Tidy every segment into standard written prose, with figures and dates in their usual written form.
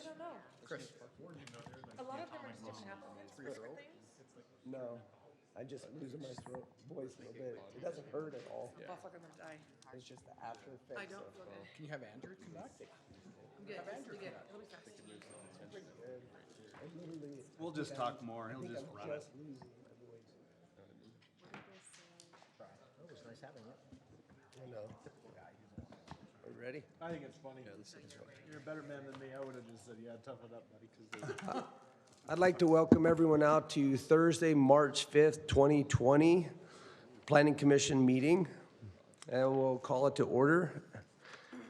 don't know. Chris. A lot of them are just different applicants for different things. No, I just losing my throat voice a little bit. It doesn't hurt at all. Oh, fuck, I'm gonna die. It's just the after effects. I don't feel good. Can you have Andrew come back? I'm good. He'll be fast. I literally. We'll just talk more. He'll I think just I'm run it. just losing my voice. It was nice having you. I know. Are you ready? I think it's funny. You're a better man than me. I would have just said, yeah, tough it up, buddy. 'Cause I'd like to welcome everyone out to Thursday, March 5th, 2020, Planning Commission meeting. And we'll call it to order.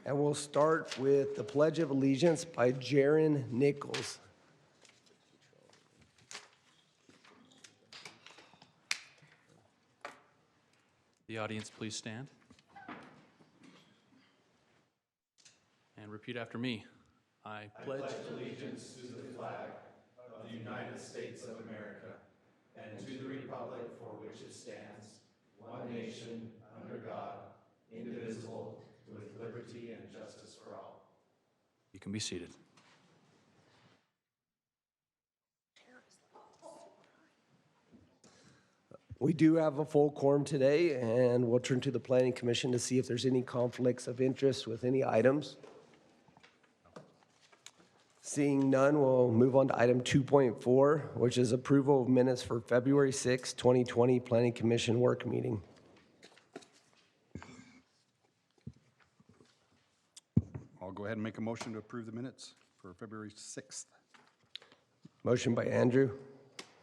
And we'll start with the Pledge of Allegiance by Jaron Nichols. The audience, please stand. And repeat after me. I pledge allegiance to the flag of the United States of America and to the republic for which it stands, one nation, under God, indivisible, with liberty and justice for all. You can be seated. We do have a full quorum today, and we'll turn to the Planning Commission to see if there's any conflicts of interest with any items. Seeing none, we'll move on to item 2.4, which is approval of minutes for February 6, 2020 Planning Commission work meeting. I'll go ahead and make a motion to approve the minutes for February 6th. Motion by Andrew,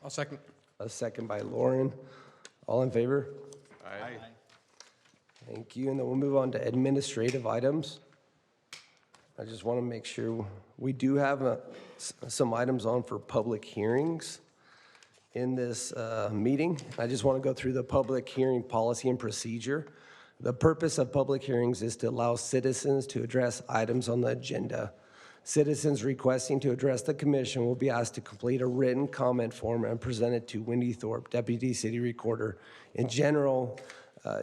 I'll second. a second by Lauren. All in favor? Aye. Thank you. And then we'll move on to administrative items. I just want to make sure we do have some items on for public hearings in this meeting. I just want to go through the public hearing policy and procedure. The purpose of public hearings is to allow citizens to address items on the agenda. Citizens requesting to address the commission will be asked to complete a written comment form and present it to Wendy Thorpe, Deputy City Recorder. In general,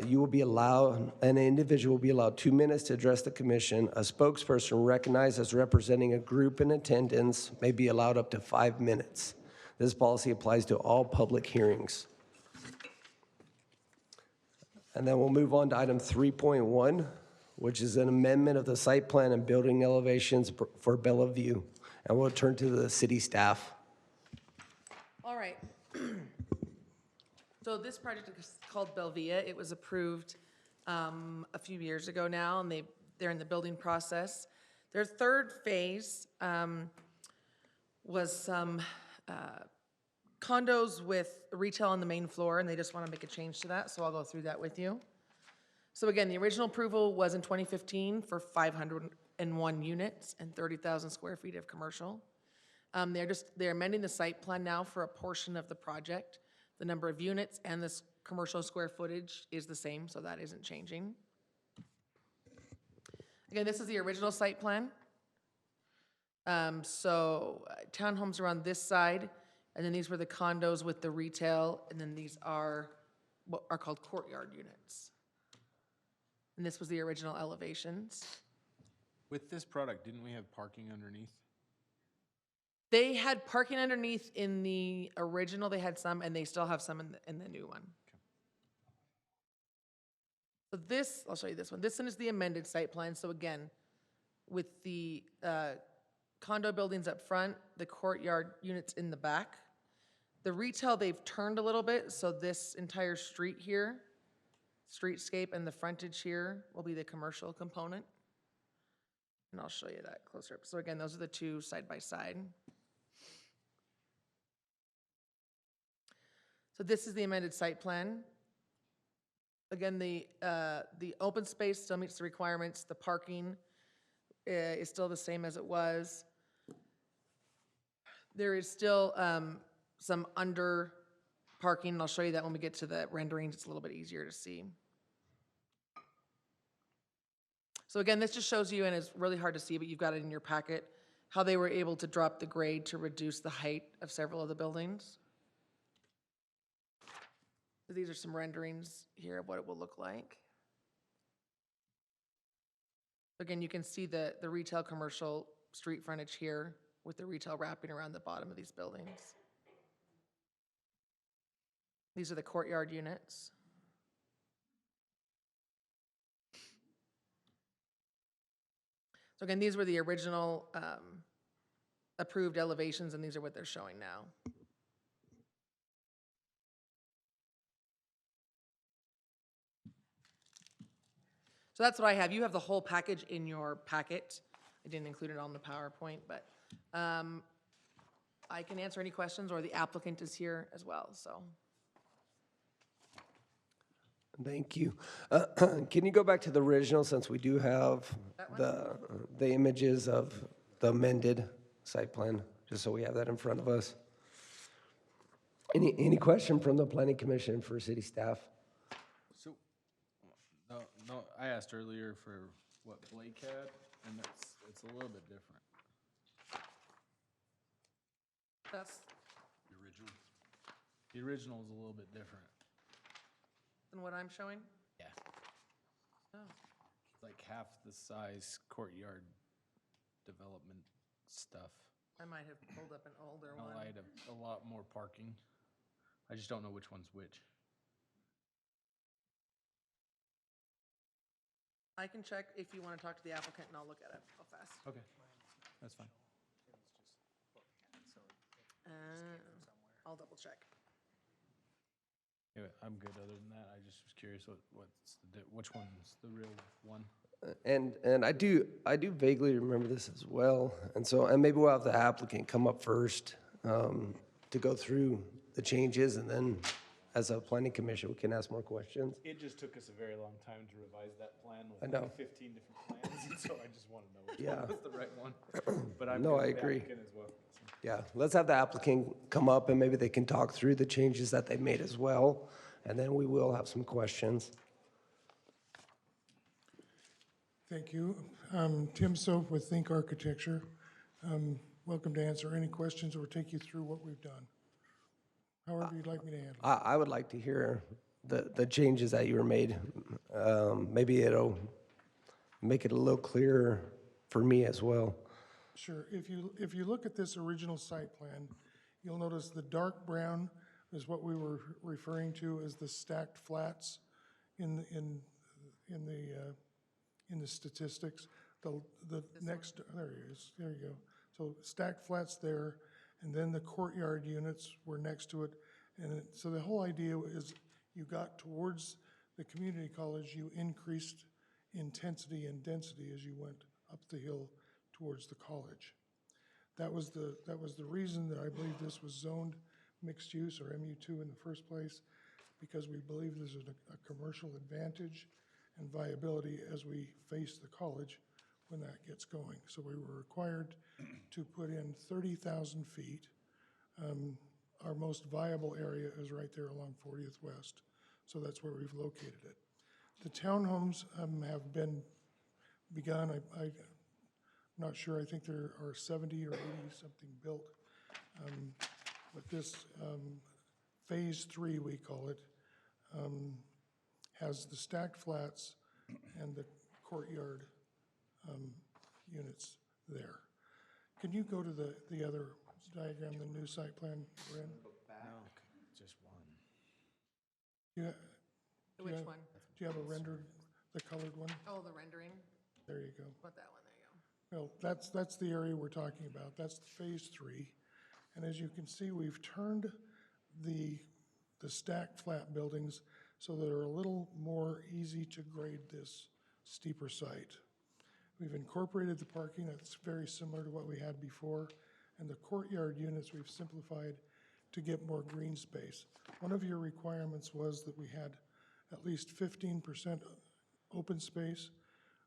you will be allowed, an individual will be allowed 2 minutes to address the commission. A spokesperson recognized as representing a group in attendance may be allowed up to 5 minutes. This policy applies to all public hearings. And then we'll move on to item 3.1, which is an amendment of the site plan and building elevations for Bellevue. And we'll turn to the city staff. All right. So this project is called Belvia. It was approved a few years ago now, and they're in the building process. Their third phase was some condos with retail on the main floor, and they just want to make a change to that, so I'll go through that with you. So again, the original approval was in 2015 for 501 units and 30,000 square feet of commercial. They're amending the site plan now for a portion of the project. The number of units and this commercial square footage is the same, so that isn't changing. Again, this is the original site plan. Townhomes are on this side, and then these were the condos with the retail, and then these are what are called courtyard units. And this was the original elevations. with this product, didn't we have parking underneath? They had parking underneath in the original, they had some, and they still have some in the new one. So this, I'll show you this one. This one is the amended site plan. So again, with the condo buildings up front, the courtyard units in the back. The retail, they've turned a little bit, so this entire street here, streetscape and the frontage here will be the commercial component. And I'll show you that closer up. So again, those are the two side by side. So this is the amended site plan. Again, the open space still meets the requirements. The parking is still the same as it was. There is still some under parking, and I'll show you that when we get to the renderings. It's a little bit easier to see. So again, this just shows you, and it's really hard to see, but you've got it in your packet, how they were able to drop the grade to reduce the height of several of the buildings. So these are some renderings here of what it will look like. Again, you can see the retail commercial street frontage here with the retail wrapping around the bottom of these buildings. These are the courtyard units. So again, these were the original approved elevations, and these are what they're showing now. So that's what I have. You have the whole package in your packet. I didn't include it on the PowerPoint, but I can answer any questions, or the applicant is here as well, so. Thank you. Can you go back to the original, since we do have the images of the amended site plan, just so we have that in front of us? Any question from the planning commission for city staff? So, no, I asked earlier for what Blake had, and it's a little bit different. That's The original. The original is a little bit different. than what I'm showing? Yeah. Oh, It's like half the size courtyard development stuff. I might have pulled up an older A one. light of a lot more parking. I just don't know which one's which. I can check if you want to talk to the applicant, and I'll look at it real fast. Okay, that's fine. I'll double check. Anyway, I'm good other than that. I just was curious which one's the real one? And I do vaguely remember this as well. And maybe we'll have the applicant come up first to go through the changes, and then as a planning commission, we can ask more questions. It just took us a very long time to revise that plan I with know. like 15 different plans, and so I just want to know which Yeah. one was the right one. But I'm No, good I with the agree. applicant as well. So. Yeah, let's have the applicant come up, and maybe they can talk through the changes that they made as well, and then we will have some questions. Thank you. Tim Soap with Think Architecture. Welcome to answer any questions or take you through what we've done. However you'd like me to handle it. I would like to hear the changes that you were made. Maybe it'll make it a little clearer for me as well. Sure. If you look at this original site plan, you'll notice the dark brown is what we were referring to as the stacked flats in the statistics. The next, there he is, there you go. So stacked flats there, and then the courtyard units were next to it. And so the whole idea is you got towards the community college, you increased intensity and density as you went up the hill towards the college. That was the reason that I believe this was zoned mixed use, or MU2 in the first place, because we believe there's a commercial advantage and viability as we face the college when that gets going. So we were required to put in 30,000 feet. Our most viable area is right there along 40th West. So that's where we've located it. The townhomes have been begun. I'm not sure, I think there are 70 or 80 something built. But this phase 3, we call it, has the stacked flats and the courtyard units there. Can you go to the other diagram, the new site plan, Bryn? No, just one. Yeah. Which one? Do you have a rendered, the colored one? Oh, the rendering? There you go. What, that one? There you go. Well, that's the area we're talking about. That's phase 3. And as you can see, we've turned the stacked flat buildings so that they're a little more easy to grade this steeper site. We've incorporated the parking that's very similar to what we had before, and the courtyard units we've simplified to get more green space. One of your requirements was that we had at least 15% open space.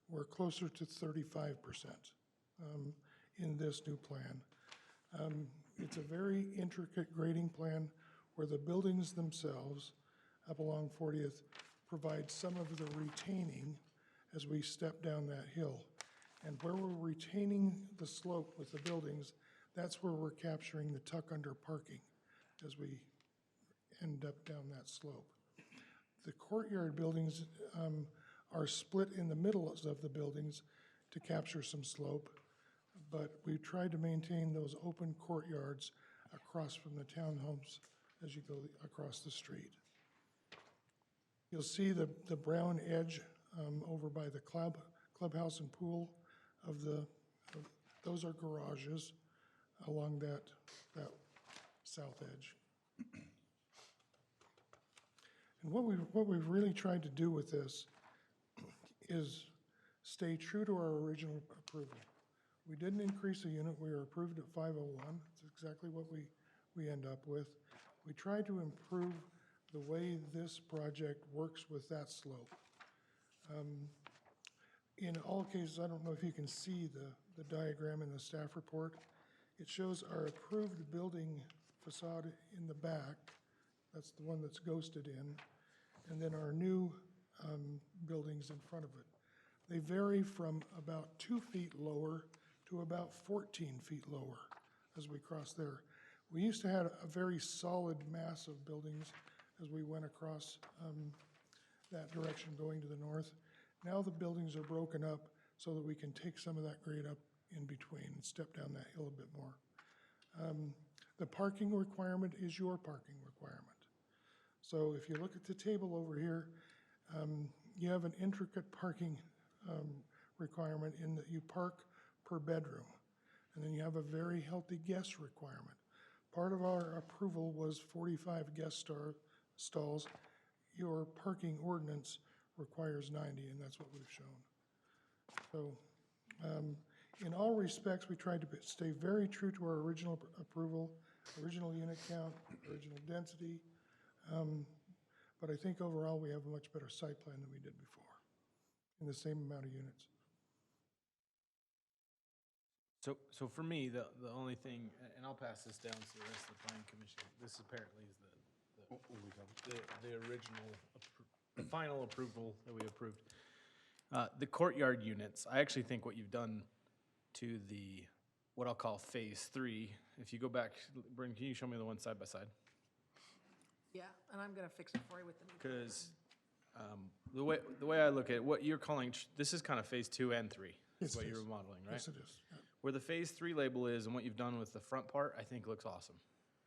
We're closer to 35% in this new plan. It's a very intricate grading plan where the buildings themselves up along 40th provide some of the retaining as we step down that hill. And where we're retaining the slope with the buildings, that's where we're capturing the tuck under parking as we end up down that slope. The courtyard buildings are split in the middle of the buildings to capture some slope. but we tried to maintain those open courtyards across from the townhomes as you go across the street. You'll see the brown edge over by the clubhouse and pool those are garages along that south edge. And what we've really tried to do with this is stay true to our original approval. We didn't increase the unit, we were approved at 501. That's exactly what we end up with. We tried to improve the way this project works with that slope. In all cases, I don't know if you can see the diagram in the staff report. It shows our approved building facade in the back. That's the one that's ghosted in. And then our new buildings in front of it. They vary from about 2 feet lower to about 14 feet lower as we cross there. We used to have a very solid mass of buildings as we went across that direction going to the north. Now the buildings are broken up so that we can take some of that grade up in between and step down that hill a bit more. The parking requirement is your parking requirement. So if you look at the table over here, you have an intricate parking requirement in that you park per bedroom. And then you have a very healthy guest requirement. Part of our approval was 45 guest stalls. Your parking ordinance requires 90, and that's what we've shown. So in all respects, we tried to stay very true to our original approval, original unit count, original density. But I think overall we have a much better site plan than we did before in the same amount of units. So for me, the only thing, and I'll pass this down to the rest of the planning commission, this apparently is the original, the final approval that we approved. The courtyard units, I actually think what you've done to the, what I'll call phase 3, if you go back, Bryn, can you show me the one side by side? Yeah, and I'm gonna fix it for you with the new. Because the way I look at it, what you're calling, this is kind of phase 2 and 3, Yes, is what it you're is. modeling, right? Yes, it is. Yeah. Where the phase 3 label is and what you've done with the front part, I think looks awesome.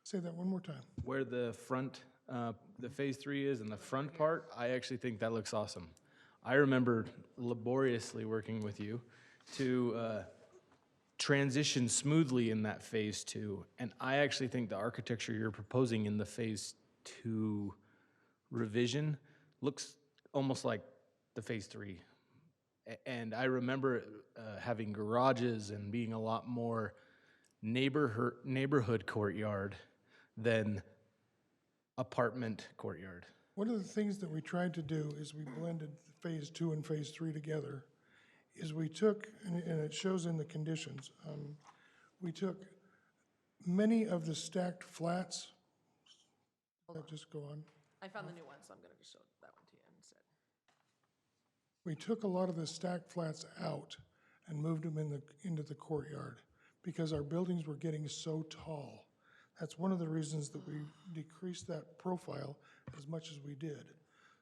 Say that one more time. Where the front, the phase 3 is and the front part, I actually think that looks awesome. I remember laboriously working with you to transition smoothly in that phase 2. And I actually think the architecture you're proposing in the phase 2 revision looks almost like the phase 3. And I remember having garages and being a lot more neighborhood courtyard than apartment courtyard. One of the things that we tried to do is we blended phase 2 and phase 3 together, is we took, and it shows in the conditions, we took many of the stacked flats. That just go on. I found the new one, so I'm gonna just show that one to you instead. We took a lot of the stacked flats out and moved them into the courtyard because our buildings were getting so tall. That's one of the reasons that we decreased that profile as much as we did.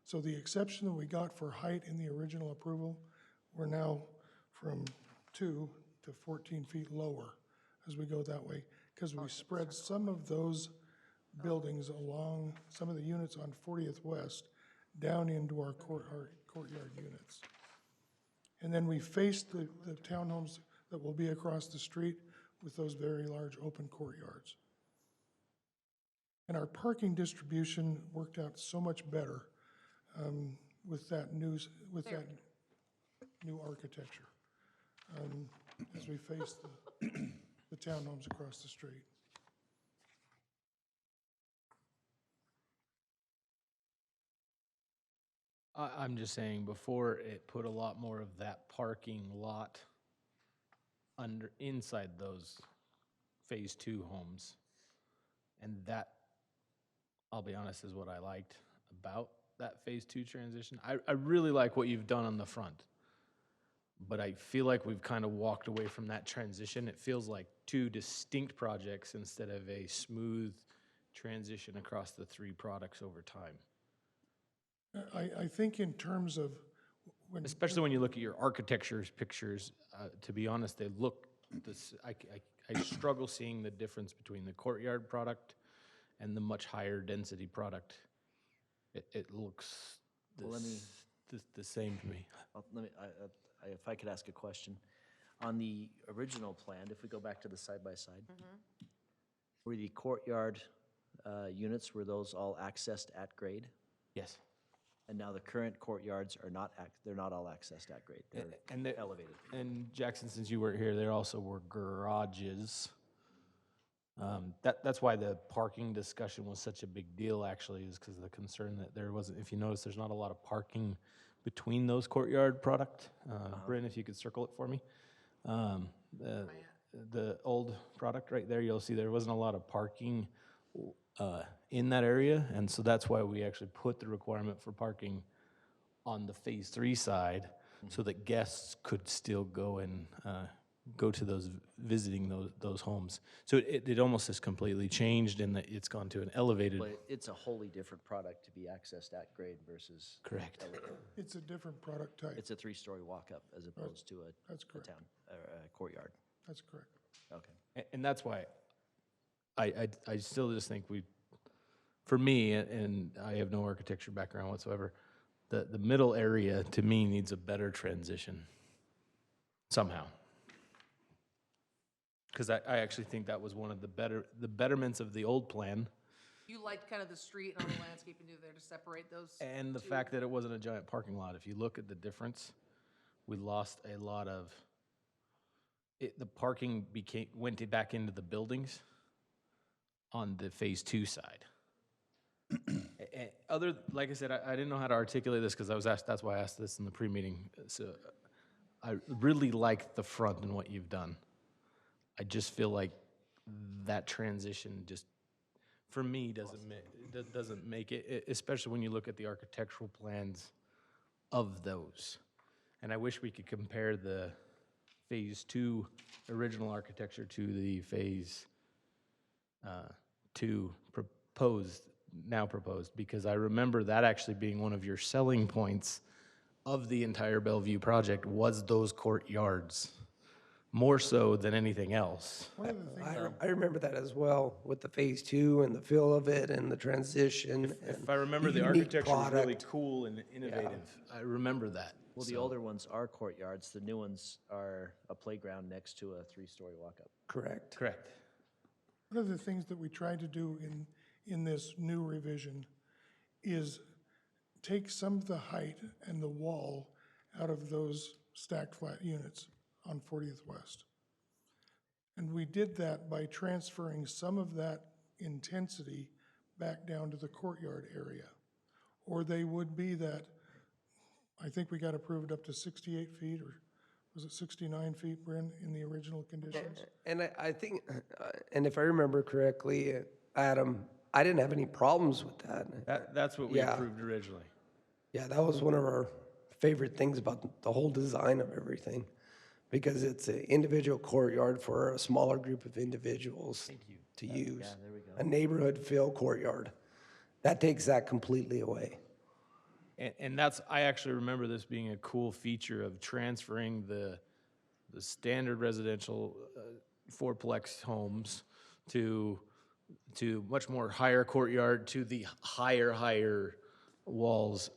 So the exception that we got for height in the original approval, we're now from 2 to 14 feet lower as we go that way, because we spread some of those buildings along, some of the units on 40th West down into our courtyard units. And then we faced the townhomes that will be across the street with those very large open courtyards. And our parking distribution worked out so much better with that new architecture as we faced the townhomes across the street. I'm just saying, before it put a lot more of that parking lot inside those phase 2 homes. And that, I'll be honest, is what I liked about that phase 2 transition. I really like what you've done on the front, but I feel like we've kind of walked away from that transition. It feels like 2 distinct projects instead of a smooth transition across the 3 products over time. I think in terms of Especially when you look at your architecture's pictures, to be honest, they look I struggle seeing the difference between the courtyard product and the much higher density product. It looks Well, let me- the same to me. Let me, if I could ask a question. On the original plan, if we go back to the side-by-side, were the courtyard units, were those all accessed at grade? Yes. And now the current courtyards are not, they're not all accessed at grade, And they're elevated. And Jackson, since you weren't here, there also were garages. That's why the parking discussion was such a big deal, actually, is because of the concern that there wasn't, if you notice, there's not a lot of parking between those courtyard product. Bryn, if you could circle it for me. The old product right there, you'll see there wasn't a lot of parking in that area, and so that's why we actually put the requirement for parking on the Phase 3 side, so that guests could still go and go to those, visiting those homes. So it almost has completely changed in that it's gone to an elevated. But it's a wholly different product to be accessed at grade versus. Correct. elevated. It's a different product type. It's a 3-story walk-up as opposed to That's a correct. town, or a courtyard. That's correct. Okay. And that's why I still just think for me, and I have no architecture background whatsoever, the middle area to me needs a better transition somehow. Because I actually think that was one of the betterments of the old plan, You liked kind of the street and all the landscaping there to separate those? and the two? fact that it wasn't a giant parking lot. If you look at the difference, we lost a lot of it. The parking went back into the buildings on the Phase 2 side. Like I said, I didn't know how to articulate this because I was asked. That's why I asked this in the pre-meeting. So I really like the front and what you've done. I just feel like that transition just, for me, doesn't make it, especially when you look at the architectural plans of those. And I wish we could compare the Phase 2 original architecture to the Phase 2 now proposed, because I remember that actually being one of your selling points of the entire Bellevue project was those courtyards, more so than anything else. One of the things, I remember that as well, with the Phase 2 and the feel of it and the transition. If I remember, the unique architecture was really product. cool and innovative. I remember that. Well, the older ones are courtyards, the new ones are a playground next to a 3-story walk-up. Correct. Correct. one of the things that we tried to do in this new revision is take some of the height and the wall out of those stacked flat units on 40th West. And we did that by transferring some of that intensity back down to the courtyard area. Or they would be that, I think we got approved up to 68 feet, or was it 69 feet, Bryn, in the original conditions? And I think, and if I remember correctly, Adam, I didn't have any problems with that. That's what we Yeah. approved originally. Yeah, that was one of our favorite things about the whole design of everything, because it's an individual courtyard for a smaller group of individuals to use. Yeah, there we go. A neighborhood feel courtyard. That takes that completely away. And I actually remember this being a cool feature of transferring the standard residential fourplex homes to much more higher courtyard, to the higher walls.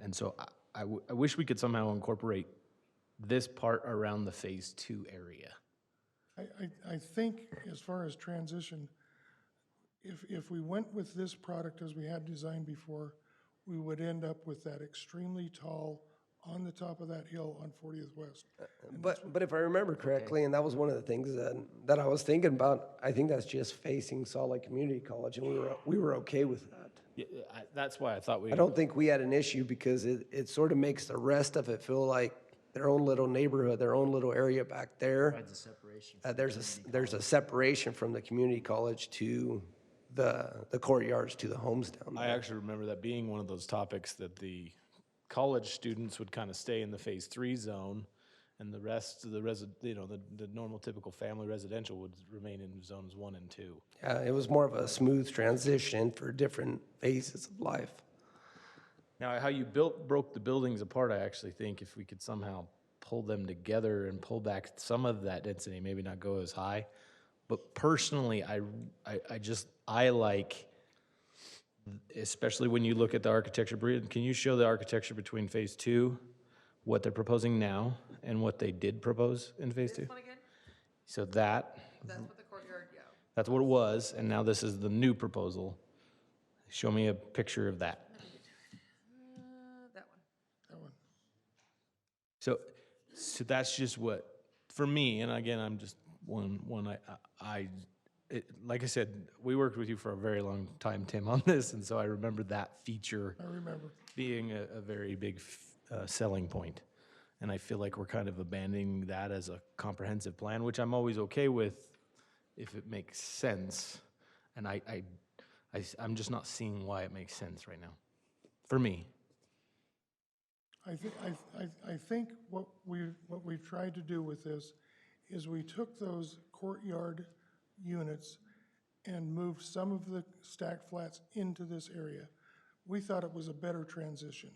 And so I wish we could somehow incorporate this part around the Phase 2 area. I think as far as transition, if we went with this product as we had designed before, we would end up with that extremely tall on the top of that hill on 40th West. But if I remember correctly, and that was one of the things that I was thinking about, I think that's just facing Salt Lake Community College, and we were okay with that. Yeah, that's why I thought we. I don't think we had an issue, because it sort of makes the rest of it feel like their own little neighborhood, their own little area back there. Provides a separation. There's a separation from the community college to the courtyards to the homes down there. I actually remember that being one of those topics that the college students would kind of stay in the Phase 3 zone, and the rest of the normal typical family residential would remain in zones 1 and 2. Yeah, it was more of a smooth transition for different phases of life. Now, how you broke the buildings apart, I actually think if we could somehow pull them together and pull back some of that density, maybe not go as high. But personally, I like, especially when you look at the architecture, can you show the architecture between phase two, what they're proposing now and what they did propose in phase two? This one again? So that's That's what the courtyard, yeah. what it was, and now this is the new proposal. Show me a picture of that. That one. That one. So that's just what, for me, and again, I'm just like I said, we worked with you for a very long time, Tim, on this, and so I remember that feature I remember. being a very big selling point. And I feel like we're kind of abandoning that as a comprehensive plan, which I'm always okay with if it makes sense. And I'm just not seeing why it makes sense right now, for me. I think what we've tried to do with this is we took those courtyard units and moved some of the stacked flats into this area. We thought it was a better transition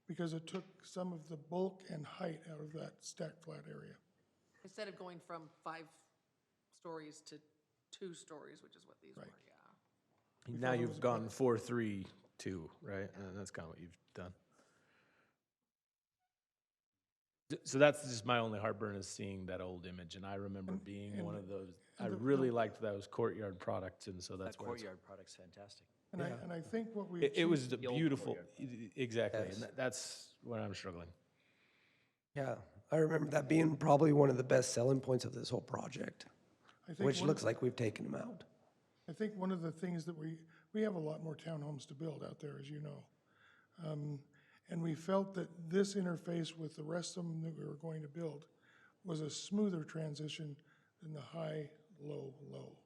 because it took some of the bulk and height out of that stacked flat area. Instead of going from 5 stories to 2 stories, which is what these were, yeah. Now you've gone 4, 3, 2, right? And that's kind of what you've done. So that's just my only heartburn is seeing that old image, and I remember being one of those. I really liked those courtyard products, and so that's That where it's, courtyard product's fantastic. And I think what we it was achieved- the beautiful, exactly, Yes. and that's where I'm struggling. Yeah, I remember that being probably one of the best selling points of this whole project, I think which one- looks like we've taken them out. I think one of the things that we have a lot more townhomes to build out there, as you know. And we felt that this interface with the rest of them that we were going to build was a smoother transition than the high, low, low.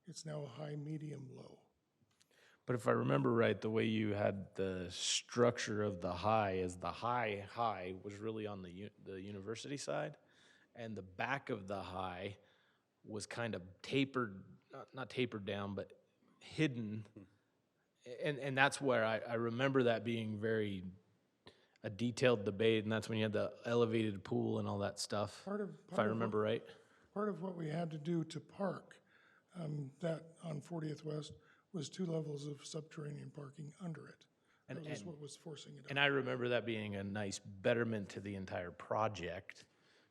It's now a high, medium, low. But if I remember right, the way you had the structure of the high is the high was really on the university side, and the back of the high was kind of tapered, not tapered down, but hidden. And that's where I remember that being very a detailed debate, and that's when you had the elevated pool and all that stuff, if I remember right. Part of what we had to do to park that on 40th West was 2 levels of subterranean parking under it. That was what was forcing it And out. I remember that being a nice betterment to the entire project,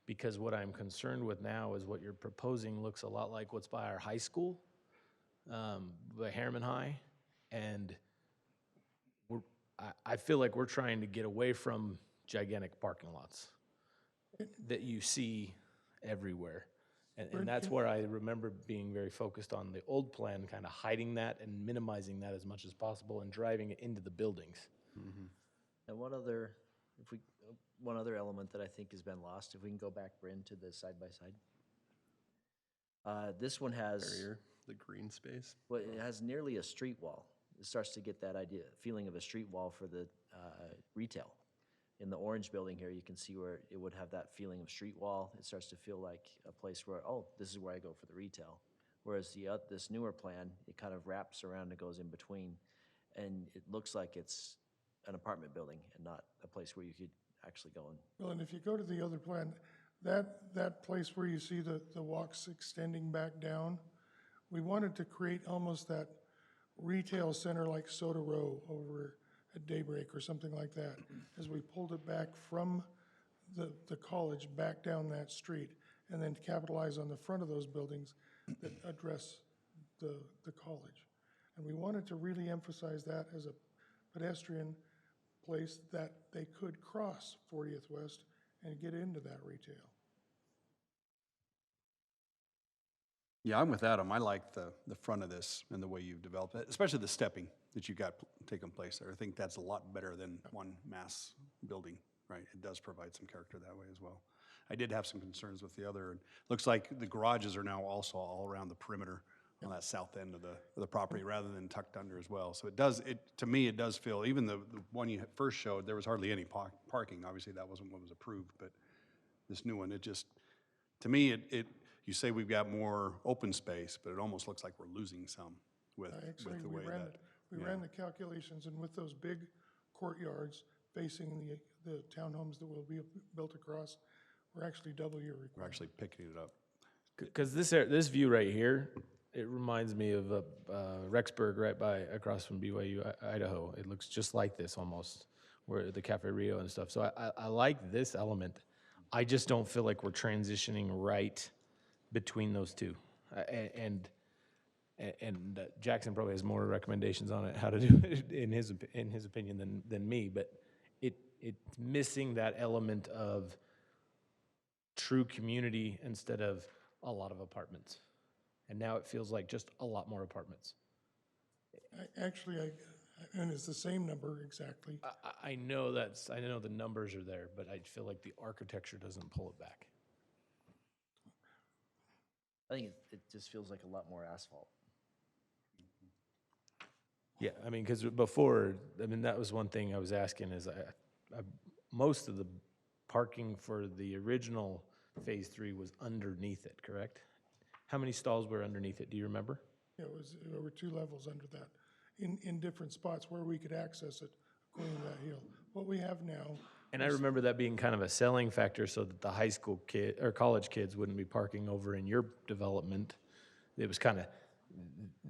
because what I'm concerned with now is what you're proposing looks a lot like what's by our high school, by Herriman High, and I feel like we're trying to get away from gigantic parking lots that you see everywhere. And that's where I remember being very focused on the old plan, kind of hiding that and minimizing that as much as possible and driving it into the buildings. And one other element that I think has been lost, if we can go back, Bryn, to the side-by-side. This one has, Barrier, the green space. well, it has nearly a street wall. It starts to get that feeling of a street wall for the retail. In the orange building here, you can see where it would have that feeling of street wall. It starts to feel like a place where, oh, this is where I go for the retail. Whereas this newer plan, it kind of wraps around and goes in between, and it looks like it's an apartment building and not a place where you could actually go and. Well, and if you go to the other plan, that place where you see the walks extending back down, we wanted to create almost that retail center like Soda Row over at Daybreak or something like that, as we pulled it back from the college back down that street, and then capitalize on the front of those buildings that address the college. And we wanted to really emphasize that as a pedestrian place that they could cross 40th West and get into that retail. Yeah, I'm with Adam. I like the front of this and the way you've developed it, especially the stepping that you got taking place there. I think that's a lot better than one mass building, right? It does provide some character that way as well. I did have some concerns with the other, and looks like the garages are now also all around the perimeter on that south end of the property rather than tucked under as well. So to me, it does feel, even the one you first showed, there was hardly any parking. Obviously, that wasn't what was approved, but this new one, to me, you say we've got more open space, but it almost looks like we're losing some with Actually, the way that. we ran the calculations, and with those big courtyards facing the townhomes that will be built across, or actually double your We're requirement. actually picking it up. Because this view right here, it reminds me of Rexburg right by across from BYU, Idaho. It looks just like this almost, where the Cafe Rio and stuff. So I like this element. I just don't feel like we're transitioning right between those two. And Jackson probably has more recommendations on it, how to do it in his opinion than me. But it's missing that element of true community instead of a lot of apartments. And now it feels like just a lot more apartments. And it's the same number exactly. I know the numbers are there, but I feel like the architecture doesn't pull it back. I think it just feels like a lot more asphalt. Yeah, I mean, because before, I mean, that was one thing I was asking is most of the parking for the original Phase 3 was underneath it, correct? How many stalls were underneath it? Do you remember? There were 2 levels under that, in different spots where we could access it according to that hill. What we have now, And I remember that being kind of a selling factor so that the high school kid or college kids wouldn't be parking over in your development. It was kind of,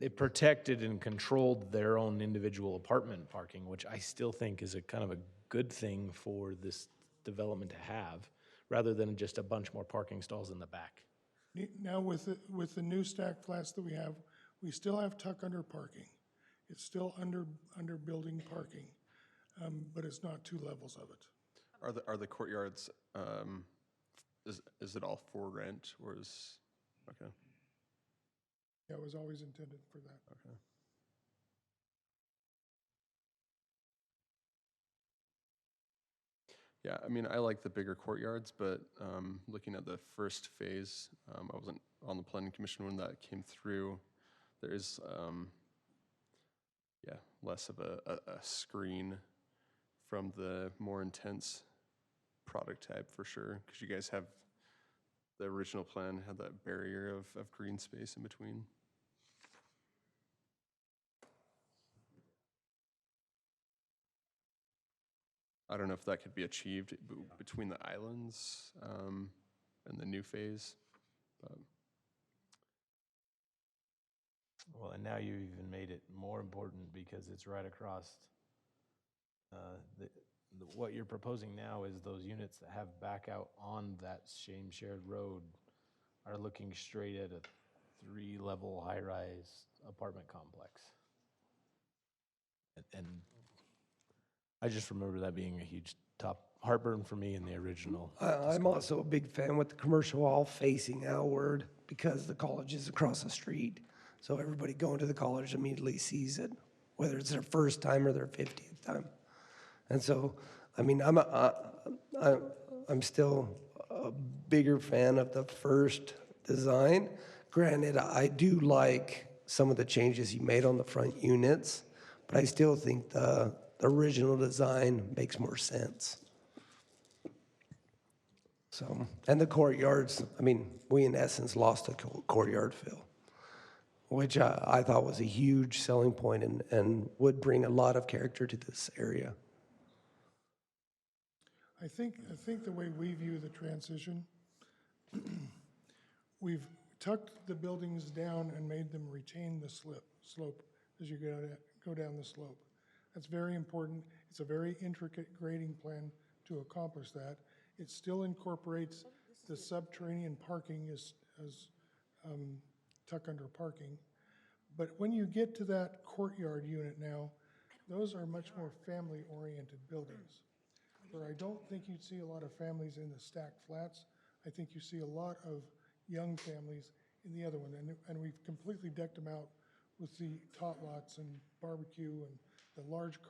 it protected and controlled their own individual apartment parking, which I still think is a kind of a good thing for this development to have, rather than just a bunch more parking stalls in the back. now with the new stack flats that we still have tuck under parking. It's still under building parking, but it's not 2 levels of it. Are the courtyards, is it all for rent or is, okay, Yeah, it was always intended for that. okay. Yeah, I mean, I like the bigger courtyards, but looking at the first phase, I wasn't on the planning commission when that came through. There is, yeah, less of a screen from the more intense product type for sure, because you guys have, the original plan had that barrier of green space in between. I don't know if that could be achieved between the islands and the new phase, but Well, and now you even made it more important because it's right across. What you're proposing now is those units that have back out on that same shared road are looking straight at a 3-level high-rise apartment complex. And I just remember that being a huge top heartburn for me in the original. I'm also a big fan with the commercial all facing outward because the college is across the street. So everybody going to the college immediately sees it, whether it's their first time or their 50th time. And so, I mean, I'm still a bigger fan of the first design. Granted, I do like some of the changes you made on the front units, but I still think the original design makes more sense. So, and the courtyards, I mean, we in essence lost a courtyard feel, which I thought was a huge selling point and would bring a lot of character to this area. I think the way we view the transition, we've tucked the buildings down and made them retain the slope as you go down the slope. That's very important. It's a very intricate grading plan to accomplish that. It still incorporates the subterranean parking as tuck under parking. But when you get to that courtyard unit now, those are much more family-oriented buildings, where I don't think you'd see a lot of families in the stacked flats. I think you see a lot of young families in the other one. And we've completely decked them out with the tot lots and barbecue and the large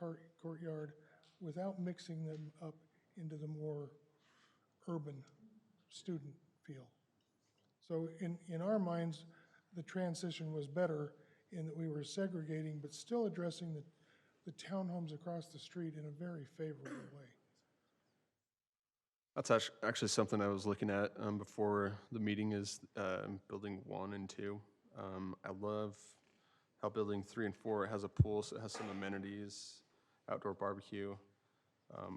courtyard without mixing them up into the more urban student feel. So in our minds, the transition was better in that we were segregating, but still addressing the townhomes across the street in a very favorable way. that's actually something I was looking at before the meeting is building 1 and 2. I love how building 3 and 4, it has a pool, so it has some amenities, outdoor barbecue.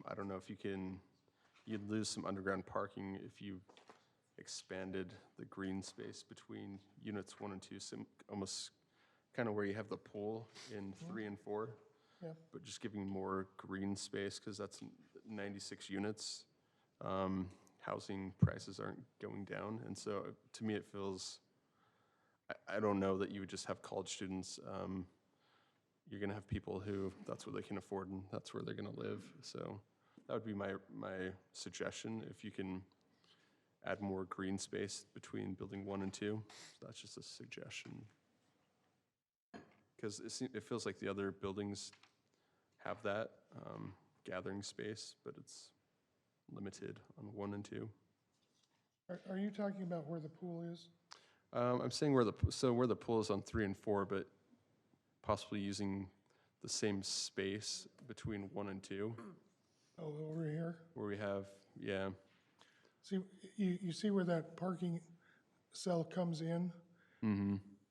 I don't know if you can you'd lose some underground parking if you expanded the green space between units 1 and 2, almost kind of where you have the pool in 3 and 4. Yeah. But just giving more green space, because that's 96 units. Housing prices aren't going down, and so to me it feels, I don't know that you would just have college students. You're gonna have people who, that's what they can afford and that's where they're gonna live. So that would be my suggestion, if you can add more green space between building 1 and 2. That's just a suggestion. Because it feels like the other buildings have that gathering space, but it's limited on 1 and 2. Are you talking about where the pool is? I'm saying where the pool is on 3 and 4, but possibly using the same space between 1 and 2, Oh, over here? where we have, yeah, See, you see where that parking cell comes in?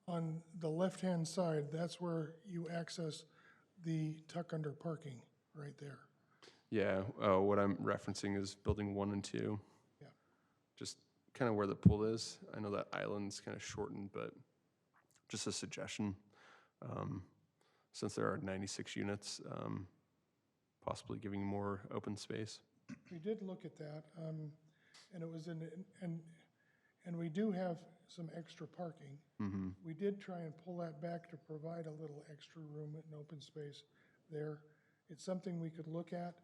On the left-hand side, that's where you access the tuck under parking, right there. yeah. What I'm referencing is building 1 and 2. Yeah. Just kind of where the pool is. I know that island's kind of shortened, but just a suggestion. Since there are 96 units, possibly giving more open space. We did look at that, and it was and we do have some extra parking. We did try and pull that back to provide a little extra room and open space there. It's something we could look at,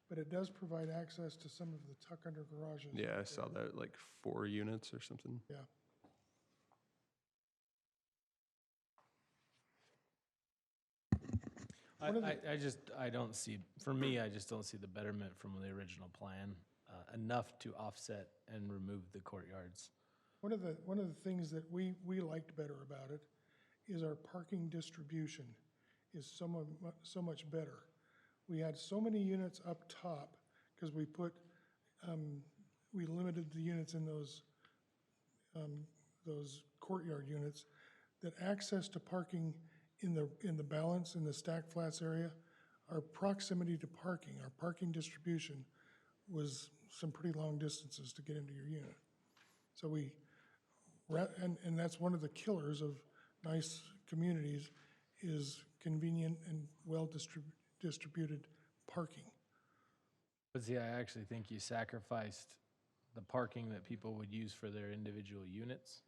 but it does provide access to some of the tuck under garages. Yeah, I saw that, like 4 units or something. Yeah. I don't see, for me, I just don't see the betterment from the original plan enough to offset and remove the courtyards. One of the things that we liked better about it is our parking distribution is so much better. We had so many units up top because we we limited the units in those courtyard units, that access to parking in the balance, in the stack flats area, our proximity to parking, our parking distribution was some pretty long distances to get into your unit. So and that's one of the killers of nice communities, is convenient and distributed parking. But see, I actually think you sacrificed the parking that people would use for their individual units.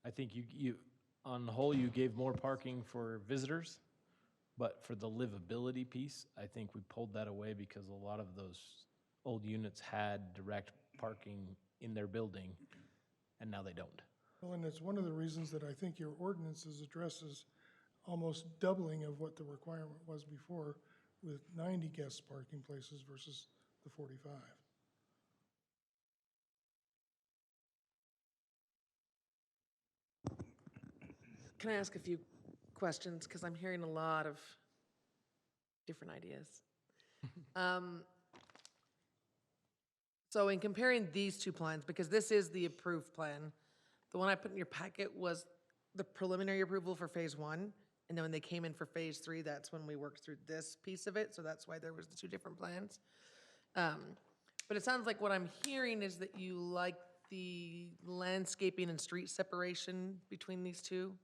I think you on the whole, you gave more parking for visitors, but for the livability piece, I think we pulled that away because a lot of those old units had direct parking in their building, and now they don't. Well, and it's one of the reasons that I think your ordinances addresses almost doubling of what the requirement was before, with 90 guest parking places versus the 45. Can I ask a few questions? Because I'm hearing a lot of different ideas. So in comparing these two plans, because this is the approved plan, the one I put in your packet was the preliminary approval for phase 1. And then when they came in for phase 3, that's when we worked through this piece of it. So that's why there was the 2 different plans. But it sounds like what I'm hearing is that you like the landscaping and street separation between these two.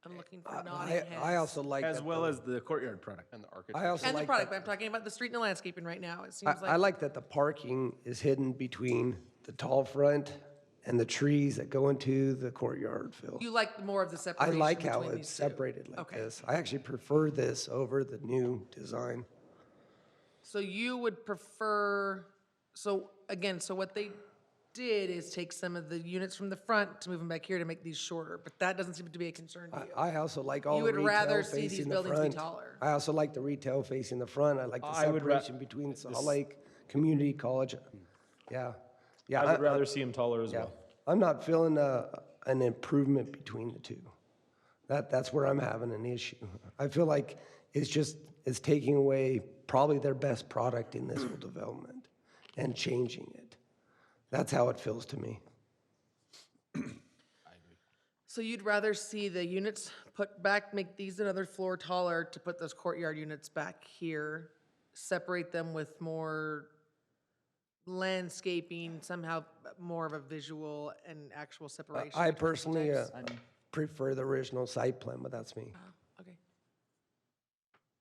I'm looking for nodding heads. I also like As that well as the courtyard product. And the I architecture. also And the like product, that- but I'm talking about the street and the landscaping right now. It seems I like, like that the parking is hidden between the tall front and the trees that go into the courtyard, Phil. you like more of the I separation like how between it's these two. separated like Okay. this. I actually prefer this over the new design. So you would prefer, so again, so what they did is take some of the units from the front to move them back here to make these shorter, but that doesn't seem to be a concern to you. I also like all You the would rather retail see these facing the buildings be front. taller. I also like the retail facing the front. I like the I would separation between Salt Lake Community College. Yeah. Yeah. I would rather see them taller as Yeah. well. I'm not feeling an improvement between the two. That's where I'm having an issue. I feel like it's taking away probably their best product in this whole development and changing it. That's how it feels to me. So you'd rather see the units put back, make these another floor taller to put those courtyard units back here, separate them with more landscaping, somehow more of a visual and actual separation. I between the two personally types? prefer the original site plan, but that's me. Okay.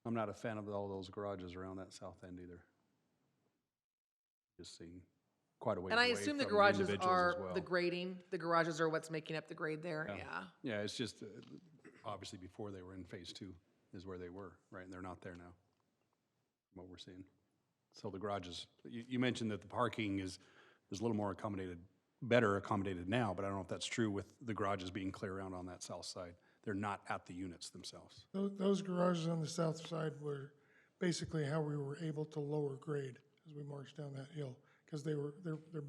I'm not a fan of all those garages around that south end either. Just seeing quite a ways And I away assume the from garages individuals as are well. the grading, the garages are what's making up the grade there, Yeah. yeah. Yeah, it's just, obviously before they were in phase two is where they were, right? And they're not there now, from what we're seeing. So the garages, you mentioned that the parking is a little more accommodated, better accommodated now, but I don't know if that's true with the garages being clear around on that south side. They're not at the units themselves. Those garages on the south side were basically how we were able to lower grade as we marched down that hill, because they're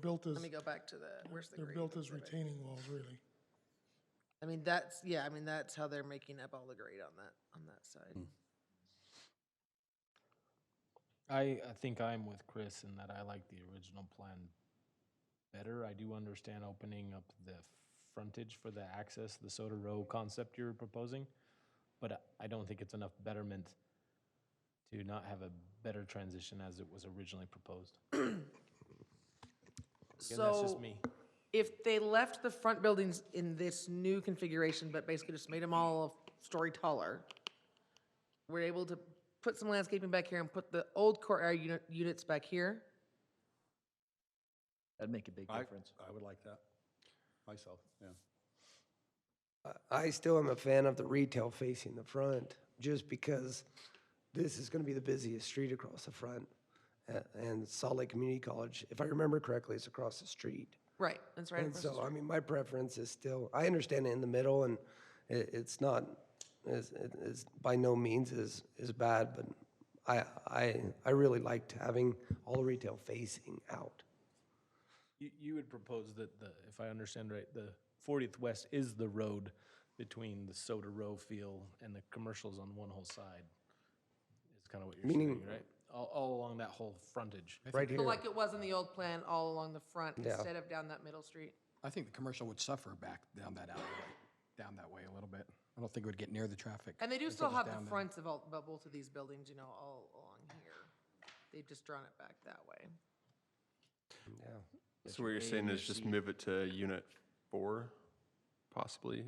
built as, Let me go back to the, where's the they're grade? built as exhibit? retaining walls, really. I mean, that's how they're making up all the grade on that side. I think I'm with Chris in that I like the original plan better. I do understand opening up the frontage for the access, the Soda Row concept you're proposing, but I don't think it's enough betterment to not have a better transition as it was originally proposed. Again, that's just So me. if they left the front buildings in this new configuration, but basically just made them all a story taller, we're able to put some landscaping back here and put the old courtyard units back here. That'd make a big difference. I would like that myself, yeah. I still am a fan of the retail facing the front, just because this is gonna be the busiest street across the front. And Salt Lake Community College, if I remember correctly, is across the street. Right, that's right. And across the so, street. I mean, my preference is still, I understand it in the middle, and it's not, it's by no means is bad, but I really liked having all retail facing out. You would propose that if I understand right, the 40th West is the road between the Soda Row feel and the commercials on one whole side. Is kind of what you're Meaning- saying, right? All along that whole frontage. Right So here. like it was in the old plan, all along the front Yeah. instead of down that middle street. I think the commercial would suffer back down that alleyway, down that way a little bit. I don't think it would get near the traffic. And they do if it still was have down the there. fronts of both of these buildings, you know, all along here. They've just drawn it back that way. Yeah. So what you're saying is just move it to unit 4, possibly?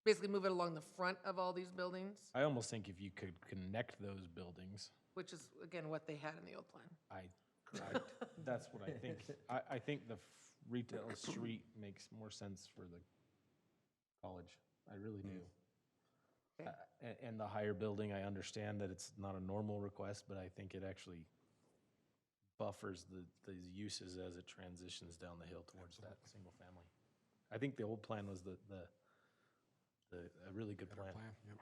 Basically move it along the front of all these buildings, I almost think if you could connect those buildings, which is, again, what they had in the old plan. that's what I think. I think the retail street makes more sense for the college. I really do. Okay. And the higher building, I understand that it's not a normal request, but I think it actually buffers the uses as it transitions down the hill towards that single family. I think the old plan was a really good Better plan. plan, yep.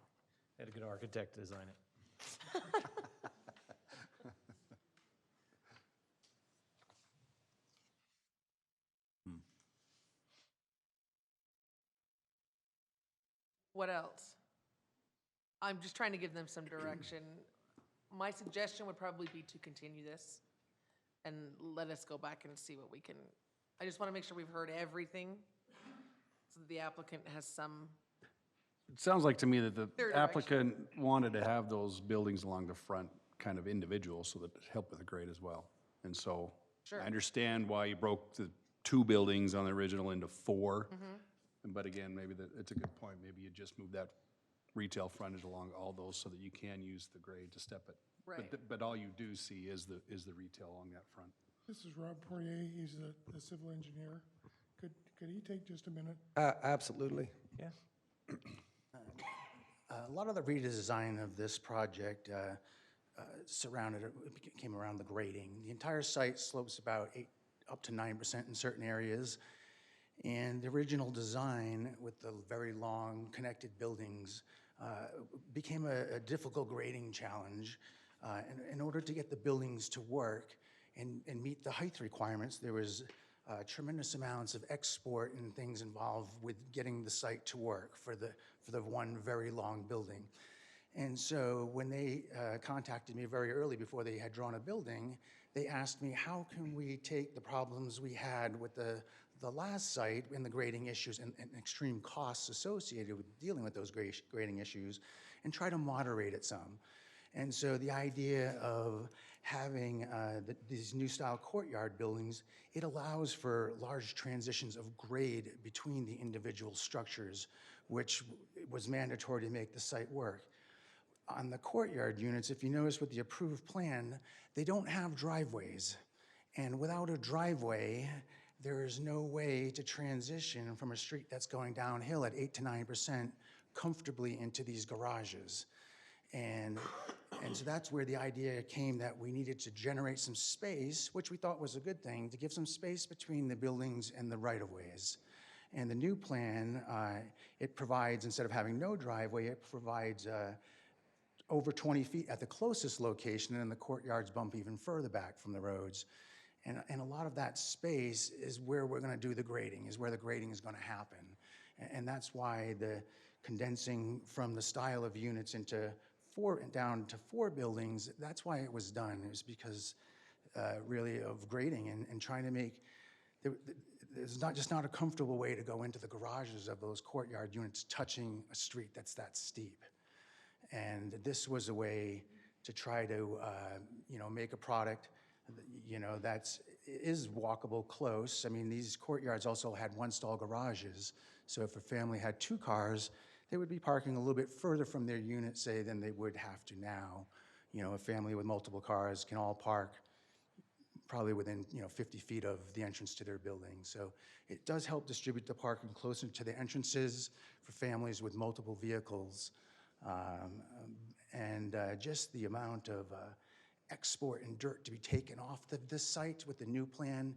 Had a good architect design it. What else? I'm just trying to give them some direction. My suggestion would probably be to continue this and let us go back and see what we can, I just want to make sure we've heard everything so that the applicant has some, It sounds like to me that the Their direction. applicant wanted to have those buildings along the front kind of individual so that it helped with the grade as well. And so Sure. I understand why you broke the 2 buildings on the original into 4. But again, maybe it's a good point. Maybe you just move that retail frontage along all those so that you can use the grade to step it. Right. But all you do see is the retail along that front. This is Rob Poirier, he's the civil engineer. Could he take just a minute? Absolutely. Yeah. A lot of the redesign of this project came around the grading. The entire site slopes about 8 up to 9% in certain areas. And the original design with the very long connected buildings became a difficult grading challenge. In order to get the buildings to work and meet the height requirements, there was tremendous amounts of export and things involved with getting the site to work for the one very long building. And so when they contacted me very early before they had drawn a building, they asked me, how can we take the problems we had with the last site and the grading issues and extreme costs associated with dealing with those grading issues and try to moderate it some. And so the idea of having these new style courtyard buildings, it allows for large transitions of grade between the individual structures, which was mandatory to make the site work. On the courtyard units, if you notice with the approved plan, they don't have driveways. And without a driveway, there is no way to transition from a street that's going downhill at 8 to 9% comfortably into these garages. And so that's where the idea came that we needed to generate some space, which we thought was a good thing, to give some space between the buildings and the right-of-ways. And the new plan, it provides, instead of having no driveway, it provides over 20 feet at the closest location, and the courtyards bump even further back from the roads. And a lot of that space is where we're gonna do the grading, is where the grading is gonna happen. And that's why the condensing from the style of units into down to 4 buildings, that's why it was done. It was because really of grading and trying to make, there's not a comfortable way to go into the garages of those courtyard units touching a street that's that steep. And this was a way to try to, make a product, that is walkable close. I mean, these courtyards also had 1-stall garages. So if a family had 2 cars, they would be parking a little bit further from their unit, say, than they would have to now. A family with multiple cars can all park probably within, 50 feet of the entrance to their building. So it does help distribute the parking closer to the entrances for families with multiple vehicles. Just the amount of export and dirt to be taken off this site with the new plan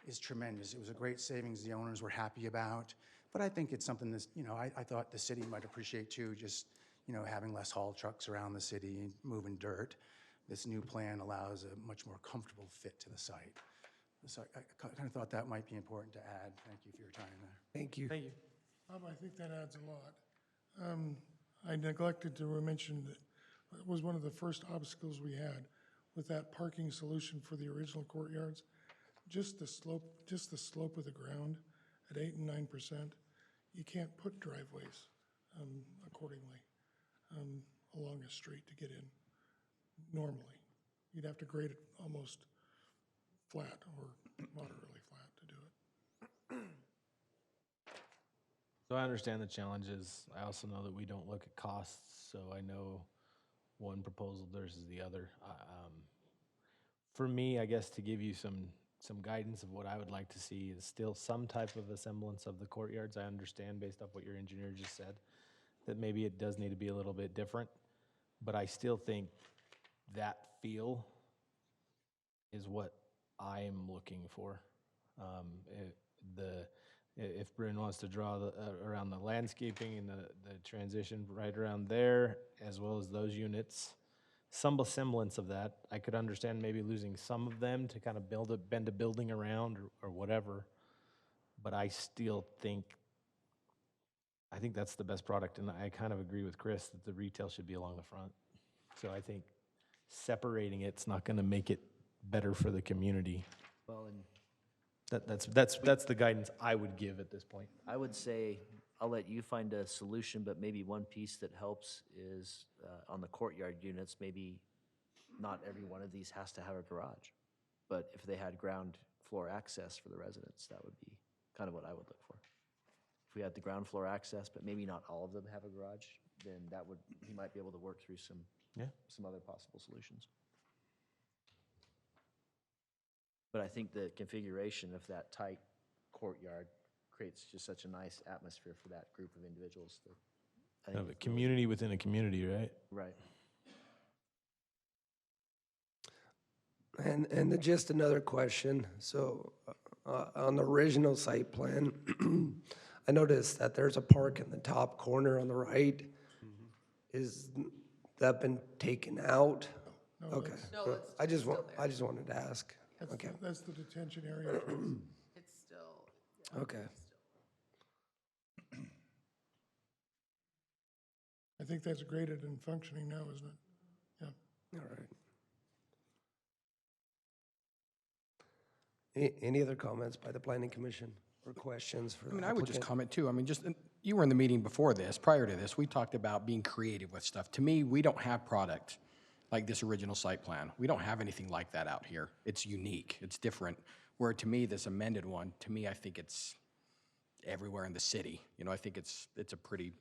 is tremendous. It was a great savings the owners were happy about. But I think it's something that's, I thought the city might appreciate too, just, having less haul trucks around the city moving dirt. This new plan allows a much more comfortable fit to the site. So I kind of thought that might be important to add. Thank you for your time there. Thank you. Thank you. I think that adds a lot. I neglected to mention that it was one of the first obstacles we had with that parking solution for the original courtyards. Just the slope of the ground at 8 and 9%, you can't put driveways accordingly along a street to get in normally. You'd have to grade it almost flat or moderately flat to do it. So I understand the challenges. I also know that we don't look at costs, so I know one proposal versus the other. For me, I guess to give you some guidance of what I would like to see is still some type of a semblance of the courtyards. I understand based off what your engineer just said, that maybe it does need to be a little bit different, but I still think that feel is what I am looking for. If Bryn wants to draw around the landscaping and the transition right around there, as well as those units, some semblance of that, I could understand maybe losing some of them to kind of bend a building around or whatever. But I still think that's the best product, and I kind of agree with Chris that the retail should be along the front. So I think separating it's not going to make it better for the community. Well, and That's the guidance I would give at this point. I would say, I'll let you find a solution, but maybe one piece that helps is on the courtyard units, maybe not every one of these has to have a garage. But if they had ground floor access for the residents, that would be kind of what I would look for. If we had the ground floor access, but maybe not all of them have a garage, then he might be able to work through some other possible solutions. But I think the configuration of that tight courtyard creates just such a nice atmosphere for that group of individuals. That I think Have a community within a community, right? Right. And just another question. So on the original site plan, I noticed that there's a park in the top corner on the right. Is that been taken out? No, Okay. that's- No, it's I just still want, there. I just wanted to ask. Okay, That's the detention area. It's still, yeah, okay. I think that's graded and functioning now, isn't it? Yeah. All right. Any other comments by the planning commission or questions for I the mean, I would just applicant? comment too. I mean, you were in the meeting before this, prior to this, we talked about being creative with stuff. To me, we don't have product like this original site plan. We don't have anything like that out here. It's unique, it's different. Where to me, this amended one, to me, I think it's everywhere in the city. You know, I think it's a pretty,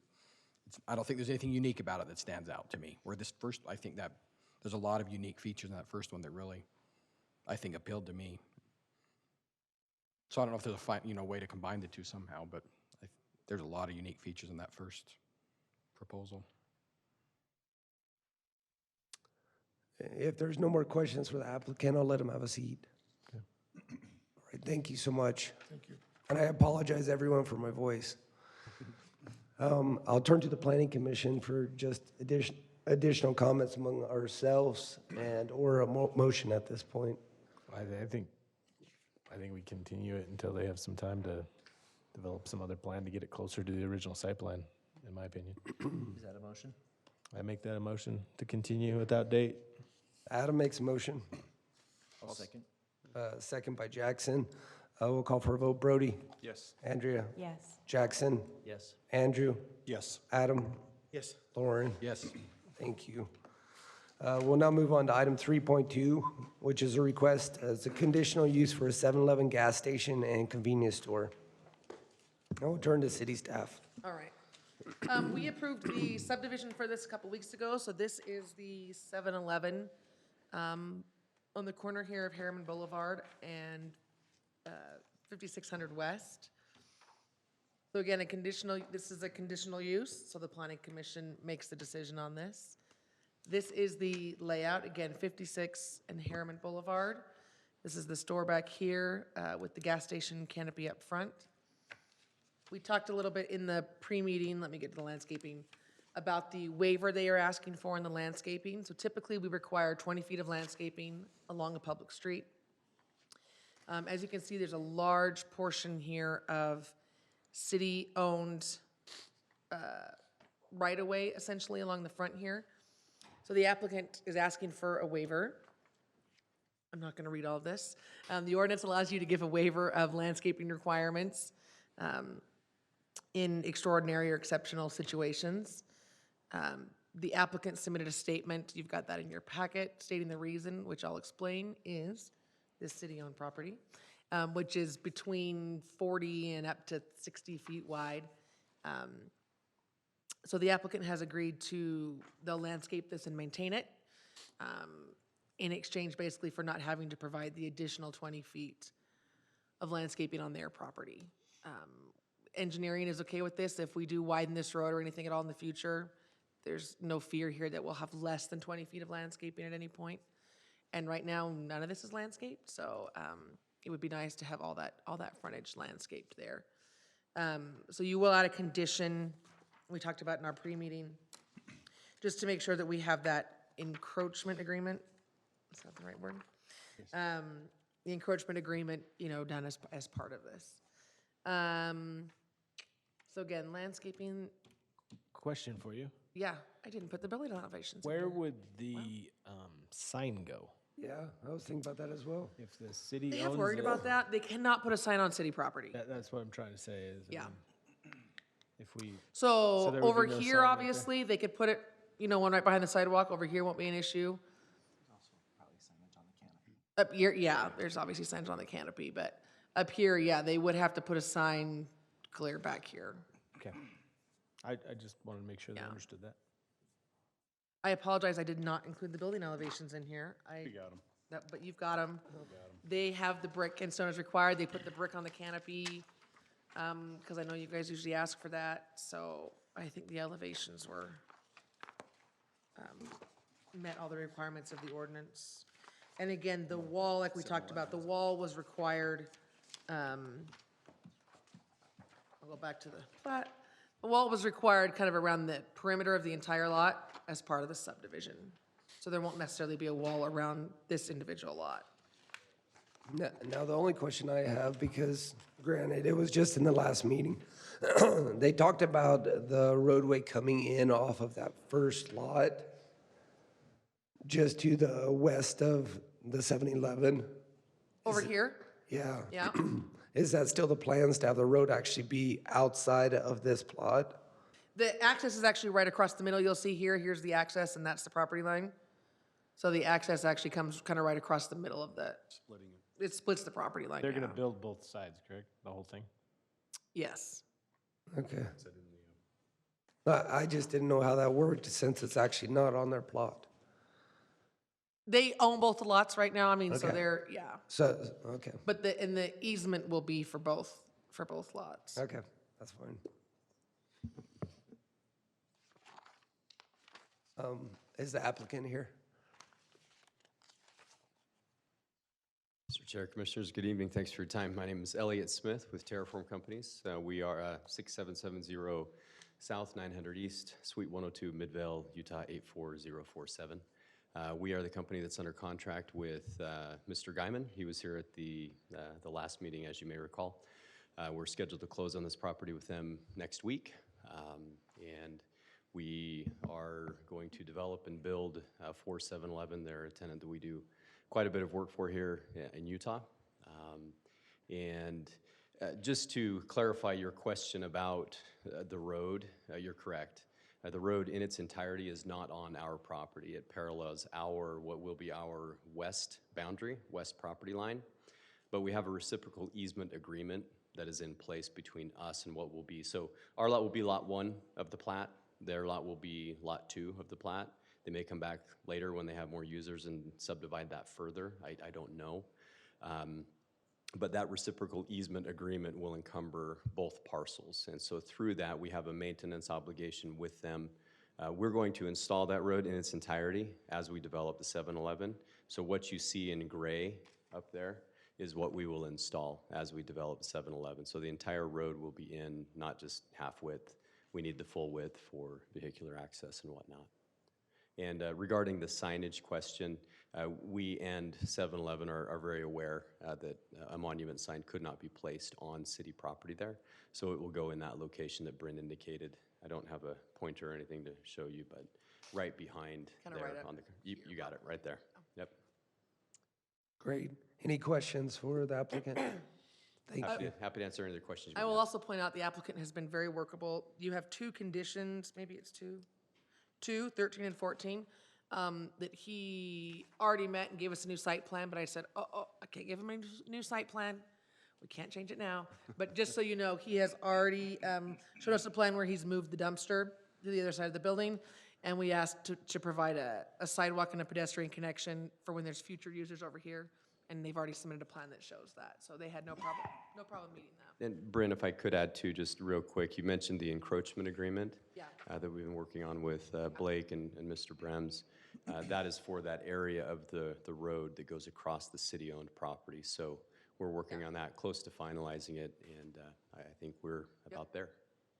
I don't think there's anything unique about it that stands out to me. Where this first, I think that there's a lot of unique features in that first one that really, I think, appealed to me. So I don't know if there's a way to combine the two somehow, but there's a lot of unique features in that first proposal. If there's no more questions for the applicant, I'll let him have a seat. All right, thank you so much. Thank you. And I apologize, everyone, for my voice. I'll turn to the Planning Commission for just additional comments among ourselves and/or a motion at this point. I think we continue it until they have some time to develop some other plan to get it closer to the original site plan, in my opinion. Is that a motion? I make that a motion to continue without date. Adam makes a motion, I'll second. second by Jackson. We'll call for a vote. Brody? Yes. Andrea? Yes. Jackson? Yes. Andrew? Yes. Adam? Yes. Lauren? Yes. Thank you. We'll now move on to item 3.2, which is a request as a conditional use for a 7-Eleven gas station and convenience store. Now we'll turn to city staff. All right. We approved the subdivision for this a couple weeks ago, so this is the 7-Eleven on the corner here of Herriman Boulevard and 5600 West. So again, this is a conditional use, so the Planning Commission makes the decision on this. This is the layout, again, 56 and Herriman Boulevard. This is the store back here with the gas station canopy up front. We talked a little bit in the pre-meeting, let me get to the landscaping, about the waiver they are asking for in the landscaping. So typically, we require 20 feet of landscaping along a public street. As you can see, there's a large portion here of city-owned right-of-way, essentially, along the front here. So the applicant is asking for a waiver. I'm not going to read all of this. The ordinance allows you to give a waiver of landscaping requirements in extraordinary or exceptional situations. The applicant submitted a statement, you've got that in your packet, stating the reason, which I'll explain, is this city-owned property, which is between 40 and up to 60 feet wide. So the applicant has agreed they'll landscape this and maintain it in exchange basically for not having to provide the additional 20 feet of landscaping on their property. Engineering is okay with this. If we do widen this road or anything at all in the future, there's no fear here that we'll have less than 20 feet of landscaping at any point. And right now, none of this is landscaped, so it would be nice to have all that frontage landscaped there. So you will add a condition we talked about in our pre-meeting, just to make sure that we have that encroachment agreement. Is that the right word? Yes. The encroachment agreement, done as part of this. So again, landscaping, Question for you. yeah, I didn't put the building elevations in Where here. would the sign go? Yeah, I was thinking about that as well. If the city They owns have worried it? about that. They cannot put a sign on city property. That's what I'm trying to say is, Yeah. If we, So there would over be no sign here, right obviously, they could put it, one right behind the sidewalk. Over here won't be an issue. Up here, yeah, there's obviously signs on the canopy, but up here, yeah, they would have to put a sign clear back here. okay. I just wanted to make sure they Yeah. understood that. I apologize, I did not include the building elevations in here. You got them. But you've got them. They have the brick and stone as required. They put the brick on the canopy, because I know you guys usually ask for that. So I think the elevations were, met all the requirements of the ordinance. And again, the wall, like we talked about, the wall was required, I'll go back to the plat. The wall was required kind of around the perimeter of the entire lot as part of the subdivision. So there won't necessarily be a wall around this individual lot. Now, the only question I have, because granted, it was just in the last meeting, they talked about the roadway coming in off of that first lot, just to the west of the 7-Eleven. Over here? Yeah. Yeah. Is that still the plans to have the road actually be outside of this plot? The access is actually right across the middle. You'll see here's the access, and that's the property line. So the access actually comes kind of right across the middle of the, Splitting it. it splits the property line, They're gonna yeah. build both sides, correct? The whole thing? Yes. Okay. I just didn't know how that worked since it's actually not on their plot. They own both the lots right now, I mean, so Okay. they're, yeah. So, okay, But and the easement will be for both lots. okay, that's fine. Is the applicant here? Mr. Chair, Commissioners, good evening. Thanks for your time. My name is Elliot Smith with Terraform Companies. We are 6770 South 900 East, Suite 102, Midvale, Utah 84047. We are the company that's under contract with Mr. Guyman. He was here at the last meeting, as you may recall. We're scheduled to close on this property with them next week. And we are going to develop and build 4711. They're a tenant that we do quite a bit of work for here in Utah. Just to clarify your question about the road, you're correct. The road in its entirety is not on our property. It parallels what will be our west boundary, west property line. But we have a reciprocal easement agreement that is in place between us and what will be. So our lot will be lot 1 of the plat. Their lot will be lot 2 of the plat. They may come back later when they have more users and subdivide that further. I don't know. But that reciprocal easement agreement will encumber both parcels. And so through that, we have a maintenance obligation with them. We're going to install that road in its entirety as we develop the 7-Eleven. So what you see in gray up there is what we will install as we develop the 7-Eleven. So the entire road will be in, not just half width. We need the full width for vehicular access and whatnot. And regarding the signage question, we and 7-Eleven are very aware that a monument sign could not be placed on city property there. So it will go in that location that Bryn indicated. I don't have a pointer or anything to show you, but right behind Kinda there right up on the, you got it right there. Yep. Great. Any questions for the applicant? Thank you. Happy to answer any other questions you I may will have. also point out the applicant has been very workable. You have 2 conditions, maybe it's 2, 13 and 14, that he already met and gave us a new site plan, but I said, oh, I can't give him a new site plan. We can't change it now. But just so you know, he has already showed us a plan where he's moved the dumpster to the other side of the building, and we asked to provide a sidewalk and a pedestrian connection for when there's future users over here, and they've already submitted a plan that shows that. So they had no problem meeting that. And Bryn, if I could add too, just real quick, you mentioned the encroachment agreement Yeah. that we've been working on with Blake and Mr. Brems. That is for that area of the road that goes across the city-owned property. So we're working on that, close to finalizing it, and I think we're about there.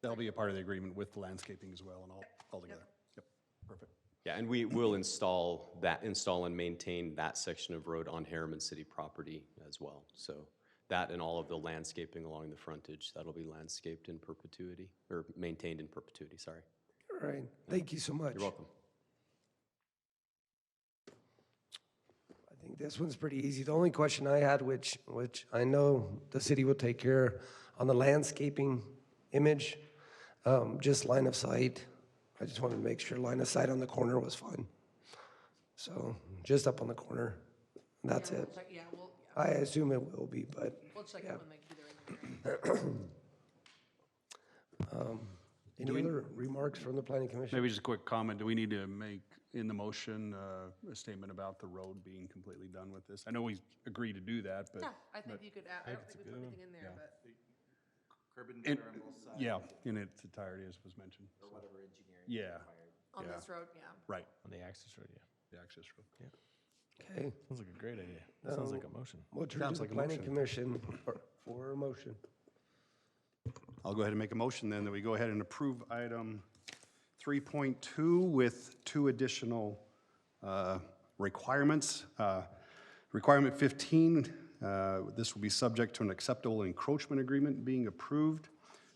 That'll be a part of the agreement with the landscaping as well and all together. Yep, perfect. Yeah, and we will install and maintain that section of road on Herriman City property as well. So that and all of the landscaping along the frontage, that'll be landscaped in perpetuity, or maintained in perpetuity, sorry. All right, thank you so much. You're welcome. I think this one's pretty easy. The only question I had, which I know the city will take care on the landscaping image, just line of sight. I just wanted to make sure line of sight on the corner was fine. So just up on the corner, that's it. Yeah, I assume it will be, but we'll check it yeah. when they do their engineering. Any other remarks from the planning commission? Maybe just a quick comment. Do we need to make in the motion a statement about the road being completely done with this? I know we agree to do that, but. Yeah, I think you could add, I don't think we put anything in there, but. Curb and It- gutter on both sides. Yeah, in its entirety, as was mentioned. Or whatever engineering. Yeah, On Yeah. this road, yeah. right, On the access road, yeah. the access road. Okay, Sounds like a great idea. That sounds like a motion. we'll turn Sounds to the like a planning motion. commission for a motion. I'll go ahead and make a motion then that we go ahead and approve item 3.2 with 2 additional requirements. Requirement 15, this will be subject to an acceptable encroachment agreement being approved,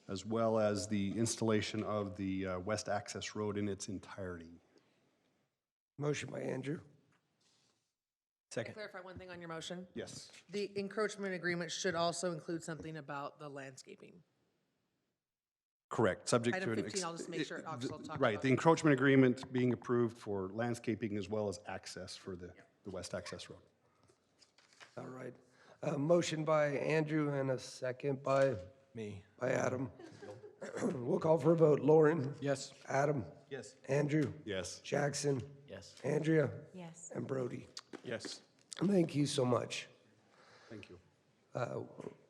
as well as the installation of the west access road in its entirety. Motion by Andrew. Can I clarify one thing on your motion? Yes. The encroachment agreement should also include something about the landscaping. Correct, subject to Item an. 15, I'll just make sure it also talks Right, about. the encroachment agreement being approved for landscaping as well as access for the west access road. All right. Motion by Andrew and a second by Me. Adam. We'll call for a vote. Lauren? Yes. Adam? Yes. Andrew? Yes. Jackson? Yes. Andrea? Yes. And Brody? Yes. Thank you so much. Thank you.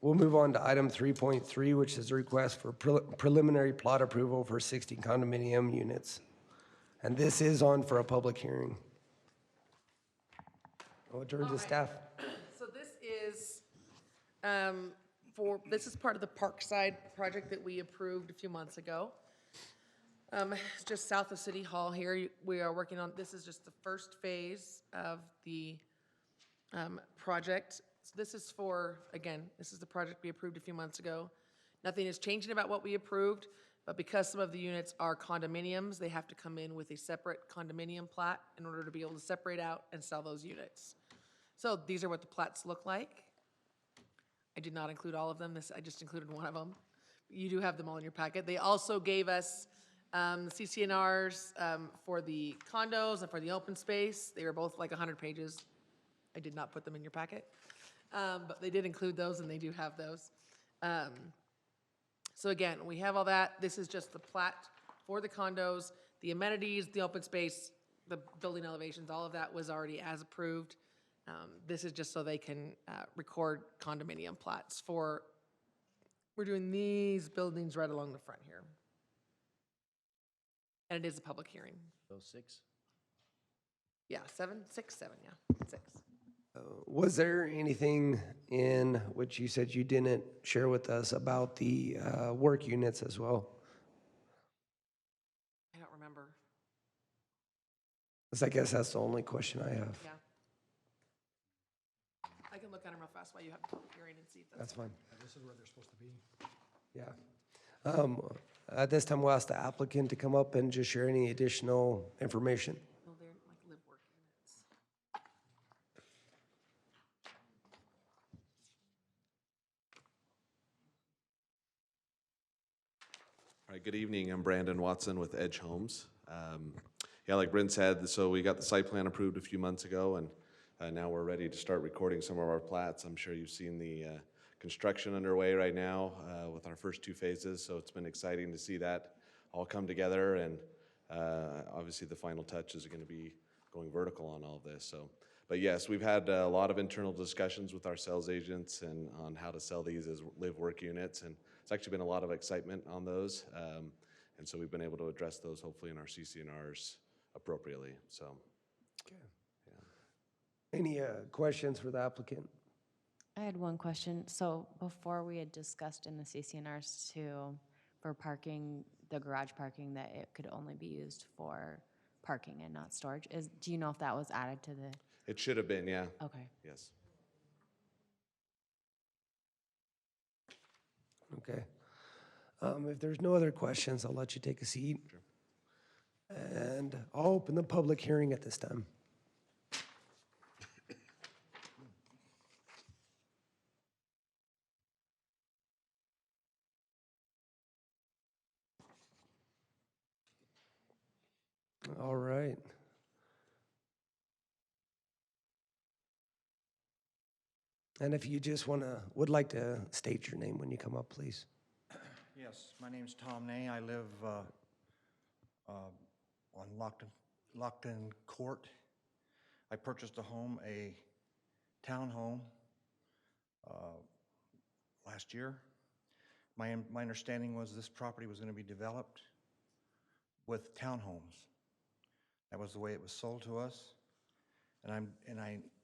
We'll move on to item 3.3, which is a request for preliminary plot approval for 60 condominium units. And this is on for a public hearing. I'll turn to staff. So this is, this is part of the Parkside project that we approved a few months ago. It's just south of City Hall here. We are working on, this is just the first phase of the project. So this is for, again, this is the project we approved a few months ago. Nothing is changing about what we approved, but because some of the units are condominiums, they have to come in with a separate condominium plat in order to be able to separate out and sell those units. So these are what the plats look like. I did not include all of them. I just included one of them. You do have them all in your packet. They also gave us the CCNRs for the condos and for the open space. They were both like 100 pages. I did not put them in your packet. But they did include those, and they do have those. So again, we have all that. This is just the plat for the condos, the amenities, the open space, the building elevations, all of that was already as approved. This is just so they can record condominium plats for, we're doing these buildings right along the front here. And it is a public hearing. Those 6? Yeah, 7, 6, 7, yeah, 6. Was there anything in which you said you didn't share with us about the work units as well? I don't remember. 'Cause I guess that's the only question I have. Yeah. I can look at them real fast while you have the public hearing and see if That's fine. This is where they're supposed to be. Yeah. At this time, we'll ask the applicant to come up and just share any additional information. Well, they're like live work units. All right, good evening. I'm Brandon Watson with Edge Homes. Yeah, like Brent said, so we got the site plan approved a few months ago, and now we're ready to start recording some of our plats. I'm sure you've seen the construction underway right now with our first 2 phases, so it's been exciting to see that all come together, and obviously the final touch is going to be going vertical on all of this. So, but yes, we've had a lot of internal discussions with our sales agents and on how to sell these as live-work units, and it's actually been a lot of excitement on those, and so we've been able to address those hopefully in our CCNRs appropriately. So, Any questions for the applicant? I had one question. So before we had discussed in the CCNRs for parking, the garage parking, that it could only be used for parking and not storage. Do you know if that was added to the? it should have been, yeah. Okay. Yes. Okay. If there's no other questions, I'll let you take a seat. And I'll open the public hearing at this time. All right. And if you just would like to state your name when you come up, please. Yes, my name's Tom Ney. I live on Lockton Court. I purchased a townhome last year. My understanding was this property was going to be developed with townhomes. That was the way it was sold to us.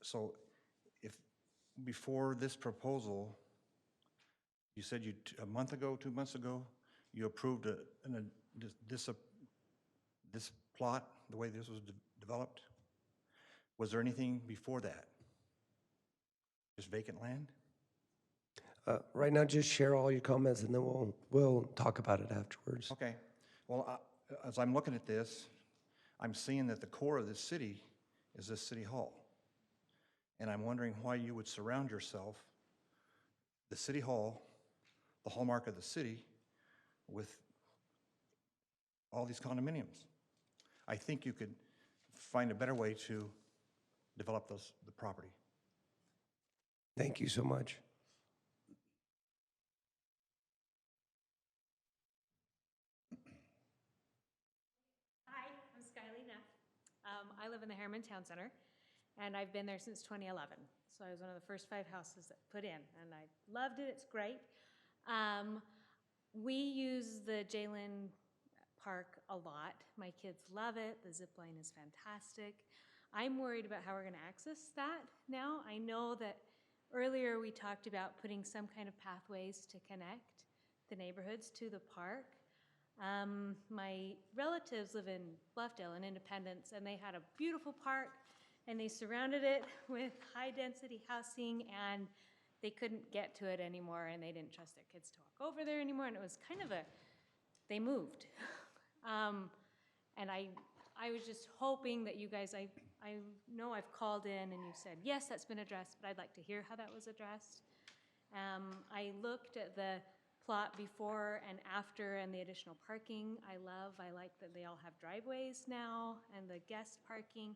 So if before this proposal, you said a month ago, 2 months ago, you approved this plot, the way this was developed. Was there anything before that? Just vacant land? Right now, just share all your comments, and then we'll talk about it afterwards. Okay. Well, as I'm looking at this, I'm seeing that the core of this city is this city hall. And I'm wondering why you would surround yourself, the city hall, the hallmark of the city, with all these condominiums. I think you could find a better way to develop the property. Thank you so much. Hi, I'm Skylie Neff. I live in the Herriman Town Center, and I've been there since 2011. So I was one of the first 5 houses that put in, and I loved it. It's great. We use the Jalen Park a lot. My kids love it. The zip line is fantastic. I'm worried about how we're going to access that now. I know that earlier we talked about putting some kind of pathways to connect the neighborhoods to the park. My relatives live in Bluffdale and Independence, and they had a beautiful park, and they surrounded it with high-density housing, and they couldn't get to it anymore, and they didn't trust their kids to walk over there anymore, and it was kind of they moved. And I was just hoping that you guys, I know I've called in and you said, yes, that's been addressed, but I'd like to hear how that was addressed. I looked at the plot before and after and the additional parking. I like that they all have driveways now and the guest parking.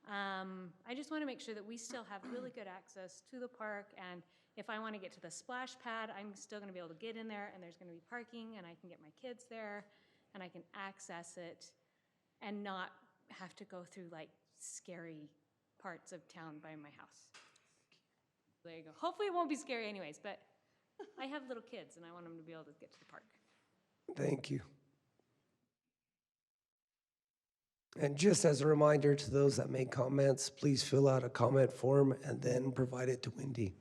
I just want to make sure that we still have really good access to the park, and if I want to get to the splash pad, I'm still going to be able to get in there, and there's going to be parking, and I can get my kids there, and I can access it and not have to go through like scary parts of town by my house. There you go. Hopefully it won't be scary anyways, but I have little kids and I want them to be able to get to the park. Thank you. And just as a reminder to those that make comments, please fill out a comment form and then provide it to Wendy.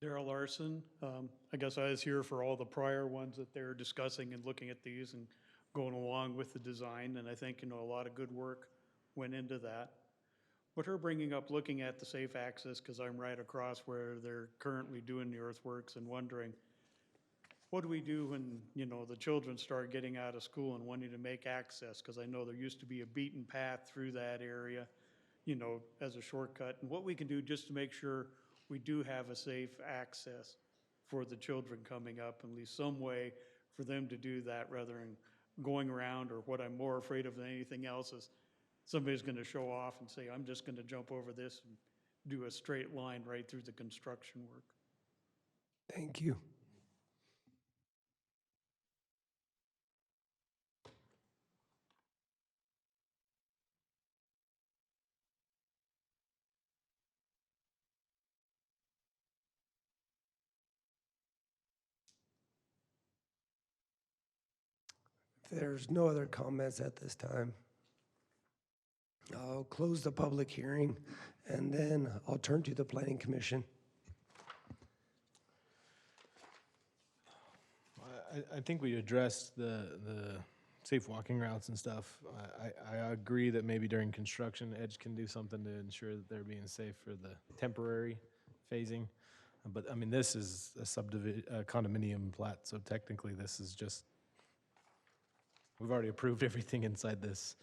Daryl Larson. I guess I was here for all the prior ones that they were discussing and looking at these and going along with the design, and I think, a lot of good work went into that. But her bringing up looking at the safe access, because I'm right across where they're currently doing the earthworks, and wondering, what do we do when, the children start getting out of school and wanting to make access? Because I know there used to be a beaten path through that area, as a shortcut, and what we can do just to make sure we do have a safe access for the children coming up, at least some way for them to do that rather than going around, or what I'm more afraid of than anything else is somebody's going to show off and say, I'm just going to jump over this and do a straight line right through the construction work. Thank you. If there's no other comments at this time, I'll close the public hearing and then I'll turn to the Planning Commission. I think we addressed the safe walking routes and stuff. I agree that maybe during construction, Edge can do something to ensure that they're being safe for the temporary phasing. But I mean, this is a condominium plat, so technically this is just, we've already approved everything inside this.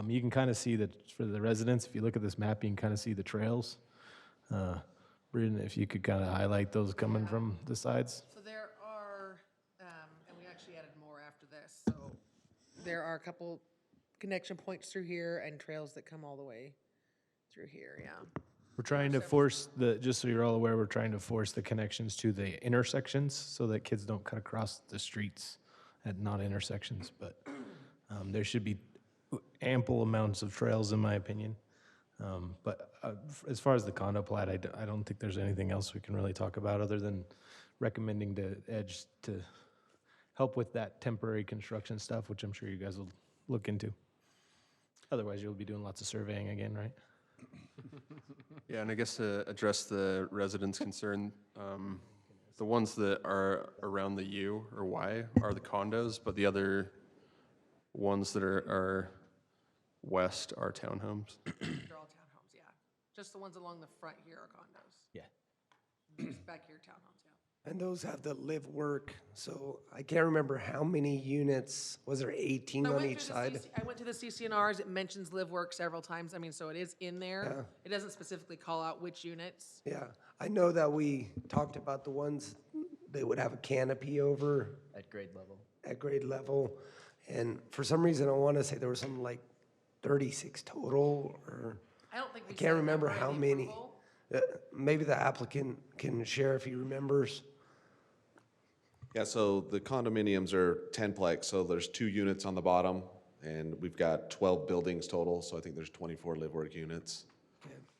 You can kind of see that for the residents, if you look at this map, you can kind of see the trails. Brendan, if you could kind of highlight those coming from the sides. So there are, and we actually added more after this, so there are a couple connection points through here and trails that come all the way through here, yeah. We're trying to force just so you're all aware, we're trying to force the connections to the intersections so that kids don't cut across the streets at non-intersections, but there should be ample amounts of trails in my opinion. But as far as the condo plat, I don't think there's anything else we can really talk about other than recommending to Edge to help with that temporary construction stuff, which I'm sure you guys will look into. Otherwise, you'll be doing lots of surveying again, right? Yeah, and I guess to address the residents' concern, the ones that are around the U or Y are the condos, but the other ones that are west are townhomes. They're all townhomes, yeah. Just the ones along the front here are condos. Yeah. These back here, townhomes, yeah. And those have the live work, so I can't remember how many units, was there 18 I on went each through the side? I went to the CCNRs, it mentions live work several times, I mean, so it is in there. Yeah. It doesn't specifically call out which units. Yeah, I know that we talked about the ones that would have a canopy over At grade level. at grade level. And for some reason, I want to say there was something like 36 total, or I don't think I we can't said remember number in how the many. approval. Maybe the applicant can share if he remembers. Yeah, so the condominiums are 10-plex, so there's 2 units on the bottom, and we've got 12 buildings total, so I think there's 24 live-work units.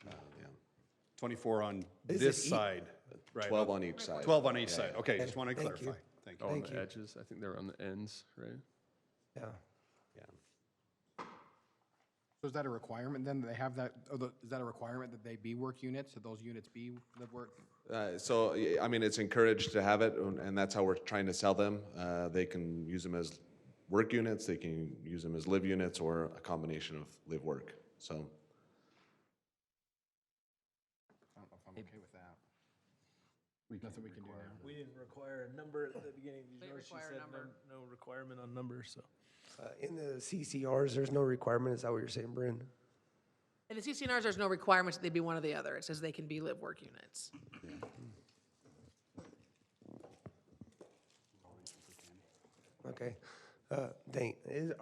Yeah. 24 on Is this it side, right? 12 on each side. 12 on each Yeah, side, yeah. okay, just want to Thank you. clarify. Thank you. On Thank the you. edges, I think they're on the ends, right? Yeah. Yeah. So is that a requirement then, that they have that, is that a requirement that they be work units, that those units be live work? So, I mean, it's encouraged to have it, and that's how we're trying to sell them. They can use them as work units, they can use them as live units, or a combination of live-work, so. I don't know if I'm okay with that. Nothing we can do now. We didn't require a number at the beginning. They You know, she require a said number. no requirement on numbers, so. In the CCRs, there's no requirement, is that what you're saying, Bryn? In the CCNRs, there's no requirement that they be one or the other. It says they can be live work units. Okay. Are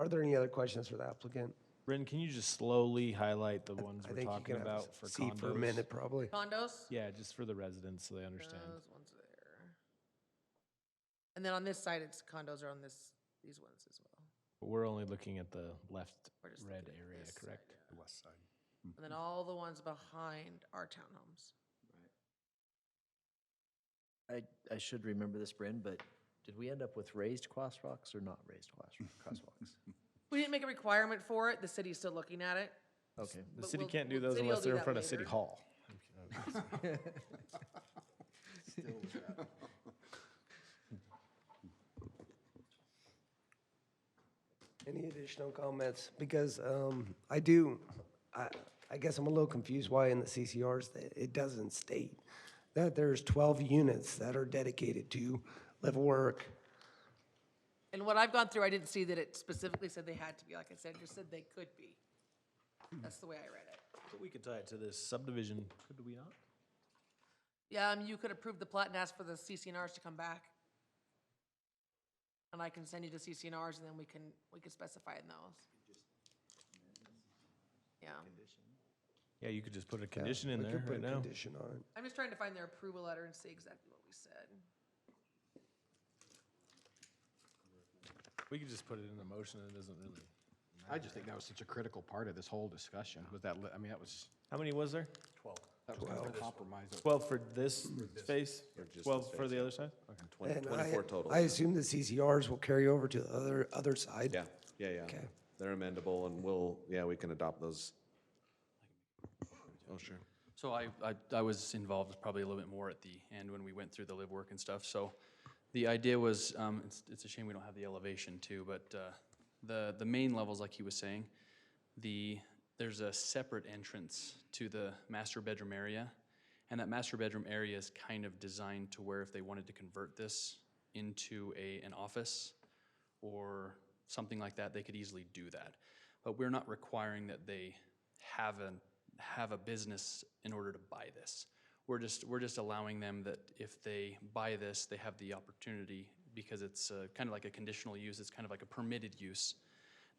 there any other questions for the applicant? Bryn, can you just slowly highlight the ones I we're think you talking can have about a for seat for a condos? minute, probably. Condos? Yeah, just for the residents so they understand. Those ones there. And then on this side, it's condos are on these ones as well. But we're only looking at the left We're just red looking at area, this side, correct? yeah. The west side. And then all the ones behind are townhomes. I should remember this, Bryn, but did we end up with raised crosswalks or not raised crosswalks? We didn't make a requirement for it. The city's still looking at it. Okay. The But city we'll- can't do well, those city will unless do they're in that front of City later. Hall. Any additional comments? Because I guess I'm a little confused why in the CCRs that it doesn't state that there's 12 units that are dedicated to live work. And what I've gone through, I didn't see that it specifically said they had to be. Like I said, it just said they could be. That's the way I read it. But we could tie it to this subdivision, could we not? Yeah, you could approve the plat and ask for the CCNRs to come back. And I can send you the CCNRs and then we can specify in those. Yeah. Yeah, you could just put a condition in We there could put right a now. condition on it. I'm just trying to find their approval letter and see exactly what we said. We could just put it in the motion, it doesn't really. I just think that was such a critical part of this whole discussion, was that, I mean, that was, How many was there? 12. that was kind of a compromise. 12 for this space? For just 12 this for space, the yeah. other side? Okay. And 24 total. I assume the CCRs will carry over to the other side. Yeah. Okay. They're amendable, and we can adopt those. Oh, sure. So I was involved probably a little bit more at the end when we went through the live work and stuff. So the idea was, it's a shame we don't have the elevation too, but the main levels, like he was saying, there's a separate entrance to the master bedroom area. And that master bedroom area is kind of designed to where if they wanted to convert this into an office or something like that, they could easily do that. But we're not requiring that they have a business in order to buy this. We're just allowing them that if they buy this, they have the opportunity, because it's kind of like a conditional use, it's kind of like a permitted use,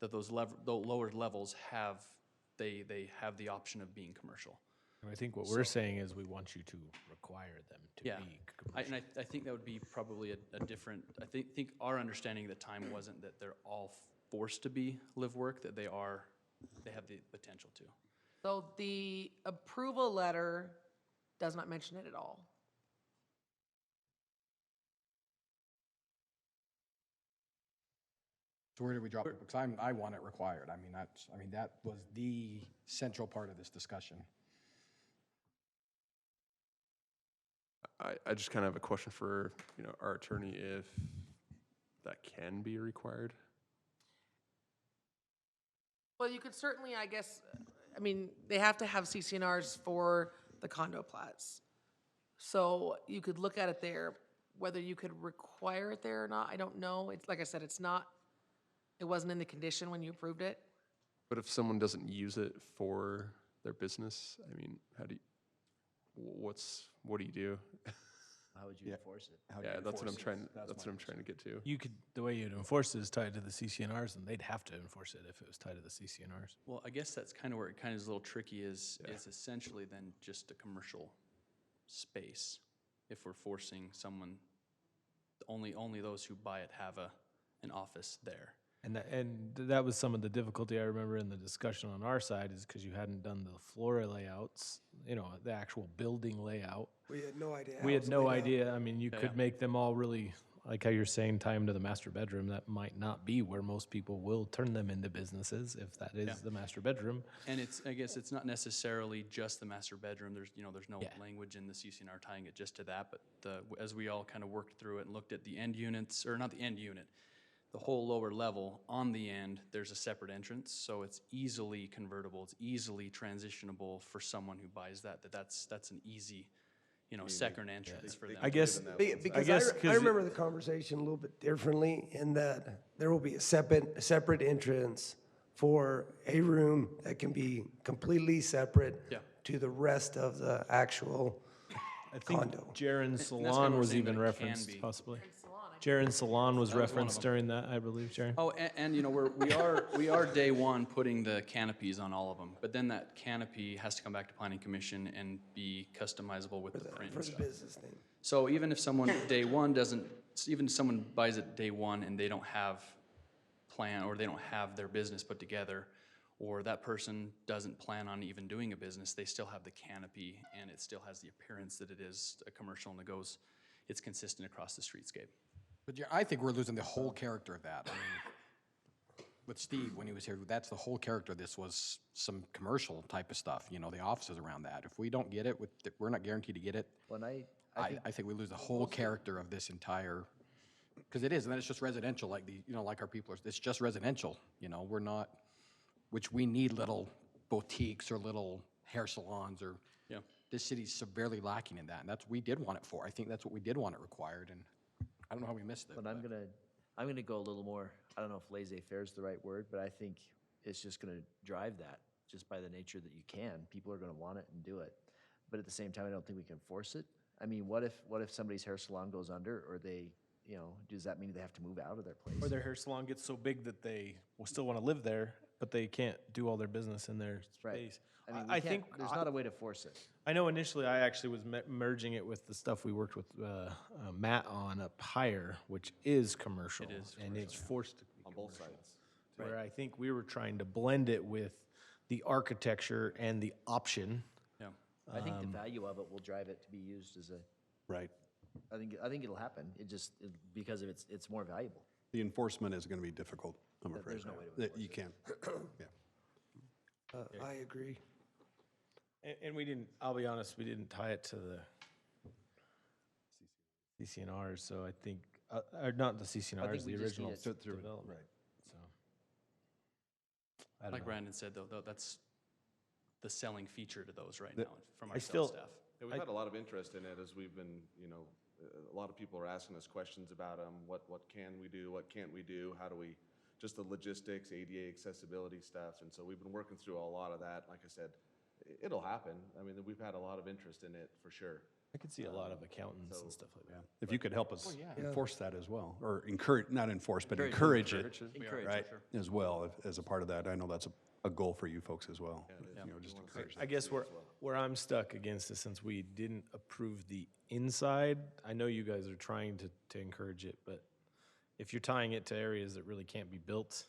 that those the lower levels they have the option of being commercial. I think what we're saying is we want you to require them to Yeah, be and I think that would be probably a different, I think our understanding at the time wasn't that they're all forced to be live work, that they have the potential to. So the approval letter does not mention it at all. So where did we drop it? Because I want it required. I mean, that was the central part of this discussion. I just kind of have a question for, our attorney, if that can be required. Well, you could certainly, I guess, they have to have CCNRs for the condo plats. So you could look at it there. whether you could require it there or not, I don't know. It's, like I said, it wasn't in the condition when you approved it. But if someone doesn't use it for their business, I mean, what do you do? How would you enforce it? How do you Yeah, that's what I'm enforce it? trying, That's that's my what I'm trying to get to. You could, the way you'd enforce it is tied to the CCNRs, and they'd have to enforce it if it was tied to the CCNRs. Well, I guess that's kind of where it kind of is a little tricky is essentially then just a commercial space. If we're forcing someone, only those who buy it have an office there. And that was some of the difficulty I remember in the discussion on our side, is because you hadn't done the floor layouts, the actual building layout. We had no idea. We how it had was no laid out. idea. I mean, you could make them all really, like how you're saying, tie them to the master bedroom. That might not be where most people will turn them into businesses, if that is the master bedroom. And I guess it's not necessarily just the master bedroom. There's no language in the CCNR tying it just to that, but as we all kind of worked through it and looked at the end units, or not the end unit, the whole lower level, on the end, there's a separate entrance, so it's easily convertible, it's easily transitionable for someone who buys that's an easy, second entrance for them. I guess, Because I remember the conversation a little bit differently in that there will be a separate entrance for a room that can be completely separate to the rest of the actual I think condo. Jaren's that's kind of Salon what we're was saying, that even it can referenced, be. possibly. Jaren's Salon was referenced during that, I believe, Jaren. Oh, and we are day one putting the canopies on all of them, but then that canopy has to come back to planning commission and be customizable with the print For and the stuff. business name. So even if someone even if someone buys it day one and they don't have plan, or they don't have their business put together, or that person doesn't plan on even doing a business, they still have the canopy and it still has the appearance that it is a commercial and it's consistent across the streetscape. But I think we're losing the whole character of that. I mean, with Steve, when he was here, that's the whole character. This was some commercial type of stuff, the offices around that. If we don't get it, we're not guaranteed to get it. When I think we lose the whole character of this entire, because it is, and then it's just residential, like like our people it's just residential, we're not, which we need little boutiques or little hair salons or, this city's severely lacking in that, and we did want it for. I think that's what we did want it required, and I don't know how we missed it. But I'm gonna go a little more, I don't know if laissez-faire is the right word, but I think it's just gonna drive that, just by the nature that you can. People are gonna want it and do it. But at the same time, I don't think we can force it. I mean, what if somebody's hair salon goes under, or they, does that mean they have to move out of their place? Or their hair salon gets so big that they will still want to live there, but they can't do all their business in their space. I mean, I think there's not a way to force it. I know initially I actually was merging it with the stuff we worked with Matt on up higher, which is commercial. It is and it's forced to be On both sides. where I think we were trying to blend it with the architecture and the option. Yeah. I think the value of it will drive it to be used as a, Right. I think it'll happen. Because of it's more valuable. The enforcement is going to be difficult, I'm afraid. There's no way to That enforce you it. can't. Yeah. I agree. And we didn't, I'll be honest, we didn't tie it to the CCNRs, so I think, or not the CCNRs, we the just need original it development. So, I don't Like know. Brandon said, though, that's the selling feature to those right now from our I sales still- staff. Yeah, we've had a lot of interest in it as we've been, a lot of people are asking us questions about what can we do, what can't we do, how do we, just the logistics, ADA accessibility stuff. And so we've been working through a lot of that. Like I said, it'll happen. I mean, we've had a lot of interest in it for sure. I could see a lot of accountants and stuff like that. If you could help us Yeah. enforce that as well, or not enforce, but encourage it, Encourage, right, for as well, as a part of that. I know that's a goal for you folks as well. Just encourage I guess where I'm stuck against this, since we didn't approve the inside, I know you guys are trying to encourage it, but if you're tying it to areas that really can't be built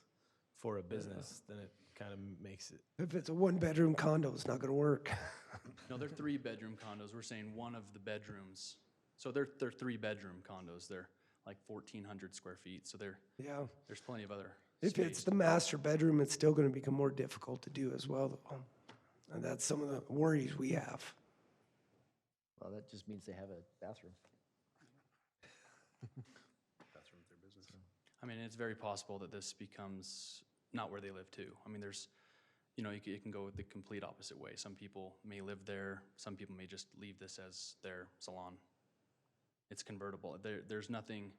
for a business, then it kind of makes it. If it's a one-bedroom condo, it's not gonna work. No, they're 3-bedroom condos. We're saying one of the bedrooms. So they're 3-bedroom condos. They're like 1,400 square feet. So Yeah. there's plenty of other If space. it's the master bedroom, it's still gonna become more difficult to do as well, though. And that's some of the worries we have. Well, that just means they have a bathroom. I mean, it's very possible that this becomes not where they live too. I mean, there's, it can go the complete opposite way. Some people may live there. Some people may just leave this as their salon. it's convertible. There's nothing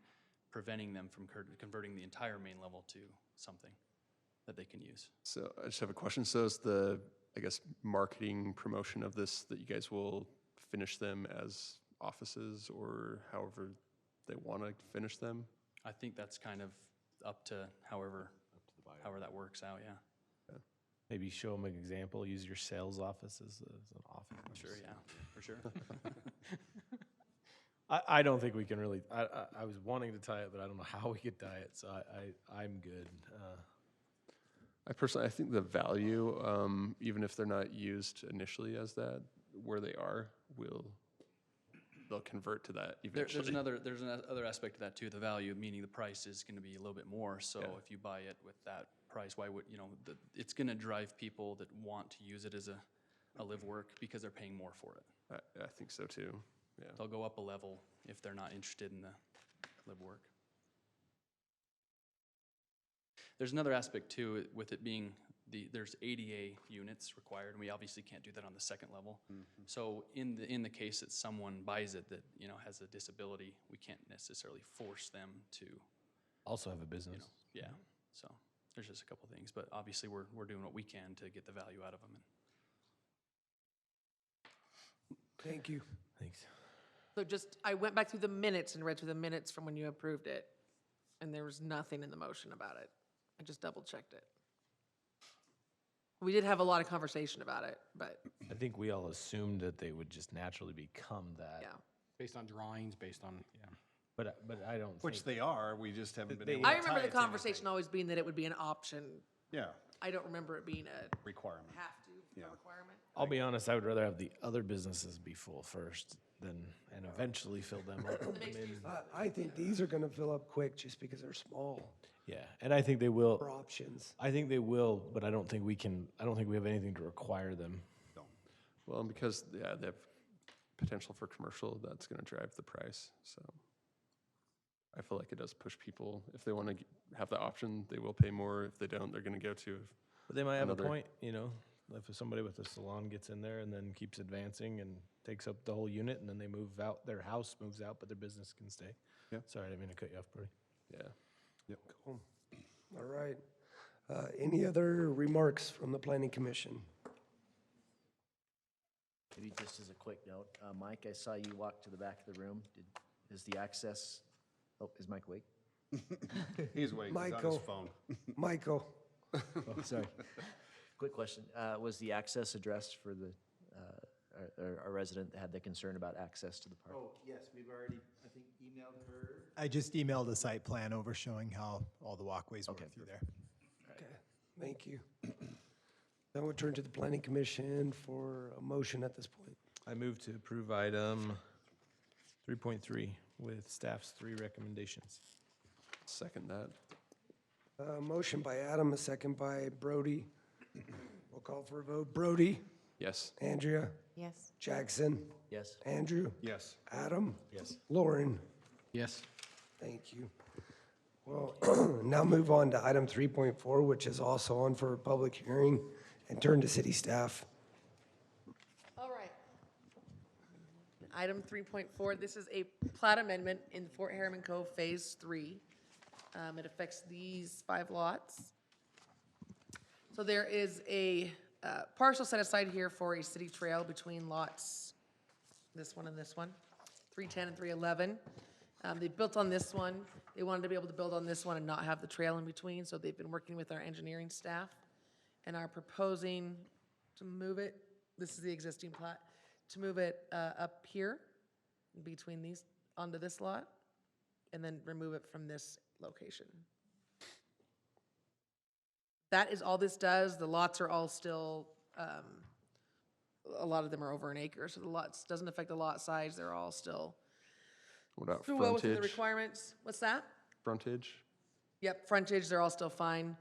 preventing them from converting the entire main level to something that they can use. So I just have a question. So is the, I guess, marketing promotion of this that you guys will finish them as offices or however they want to finish them? I think that's kind of up to however that works out, yeah. Maybe show them an example, use your sales office as an office. Sure, yeah, for sure. I don't think we can really, I was wanting to tie it, but I don't know how we could tie it, so I'm good. I personally, I think the value, even if they're not used initially as that, where they are, they'll convert to that eventually. There's another aspect to that too. The value, meaning the price is going to be a little bit more. So if you buy it with that price, why would, it's going to drive people that want to use it as a live work because they're paying more for it. I think so too. Yeah. They'll go up a level if they're not interested in the live work. There's another aspect too, with it being there's ADA units required, and we obviously can't do that on the second level. So in the case that someone buys it that has a disability, we can't necessarily force them to Also have a business. yeah. So there's just a couple things, but obviously we're doing what we can to get the value out of them. Thank you. Thanks. So I went back through the minutes and read through the minutes from when you approved it, and there was nothing in the motion about it. I just double checked it. We did have a lot of conversation about it, but I think we all assumed that they would just naturally become that. yeah. Based on drawings, based on, yeah. But I don't Which think. they are, we just haven't been They- able to I tie remember it the to anything. conversation always being that it would be an option. Yeah, I don't remember it being a requirement. have to, Yeah. a requirement. I'll be honest, I would rather have the other businesses be full first and eventually fill them up. I think these are gonna fill up quick just because they're small. Yeah, and I think they will. For options. I think they will, but I don't think we have anything to require them. Well, and because, they have potential for commercial, that's going to drive the price. So I feel like it does push people. If they want to have the option, they will pay more. If they don't, they're going to go to But they might have another- a point, if somebody with a salon gets in there and then keeps advancing and takes up the whole unit, and then they move out, their house moves out, but their business can stay. Yeah. Sorry, I didn't mean to cut you off, Brody. Yeah. Cool. All right. Any other remarks from the planning commission? Maybe just as a quick note, Mike, I saw you walk to the back of the room. Is the access, is Mike awake? He's waiting, he's on his Michael. phone. Michael, Oh, sorry. Quick question. Was the access addressed for our resident that had the concern about access to the park? Oh, yes, we've already, I think, emailed her. I just emailed a site plan over showing how all the walkways work through there. okay, thank you. Then we'll turn to the planning commission for a motion at this point. I move to approve item 3.3 with staff's 3 recommendations. Second that. Motion by Adam, a second by Brody. We'll call for a vote. Brody? Yes. Andrea? Yes. Jackson? Yes. Andrew? Yes. Adam? Yes. Lauren? Yes. Thank you. Well, now move on to item 3.4, which is also on for a public hearing, and turn to city staff. All right. Item 3.4, this is a plat amendment in Fort Herriman Cove Phase 3. It affects these 5 lots. So there is a parcel set aside here for a city trail between lots, this one and this one, 310 and 311. They built on this one. They wanted to be able to build on this one and not have the trail in between, so they've been working with our engineering staff and are proposing to move it, this is the existing plat, to move it up here between these, onto this lot, and then remove it from this location. That is all this does. The lots are all still, a lot of them are over an acre, so the lots, doesn't affect the lot size. They're all still What about well within the frontage? requirements. What's that? Frontage? Yep, frontage, they're all still fine,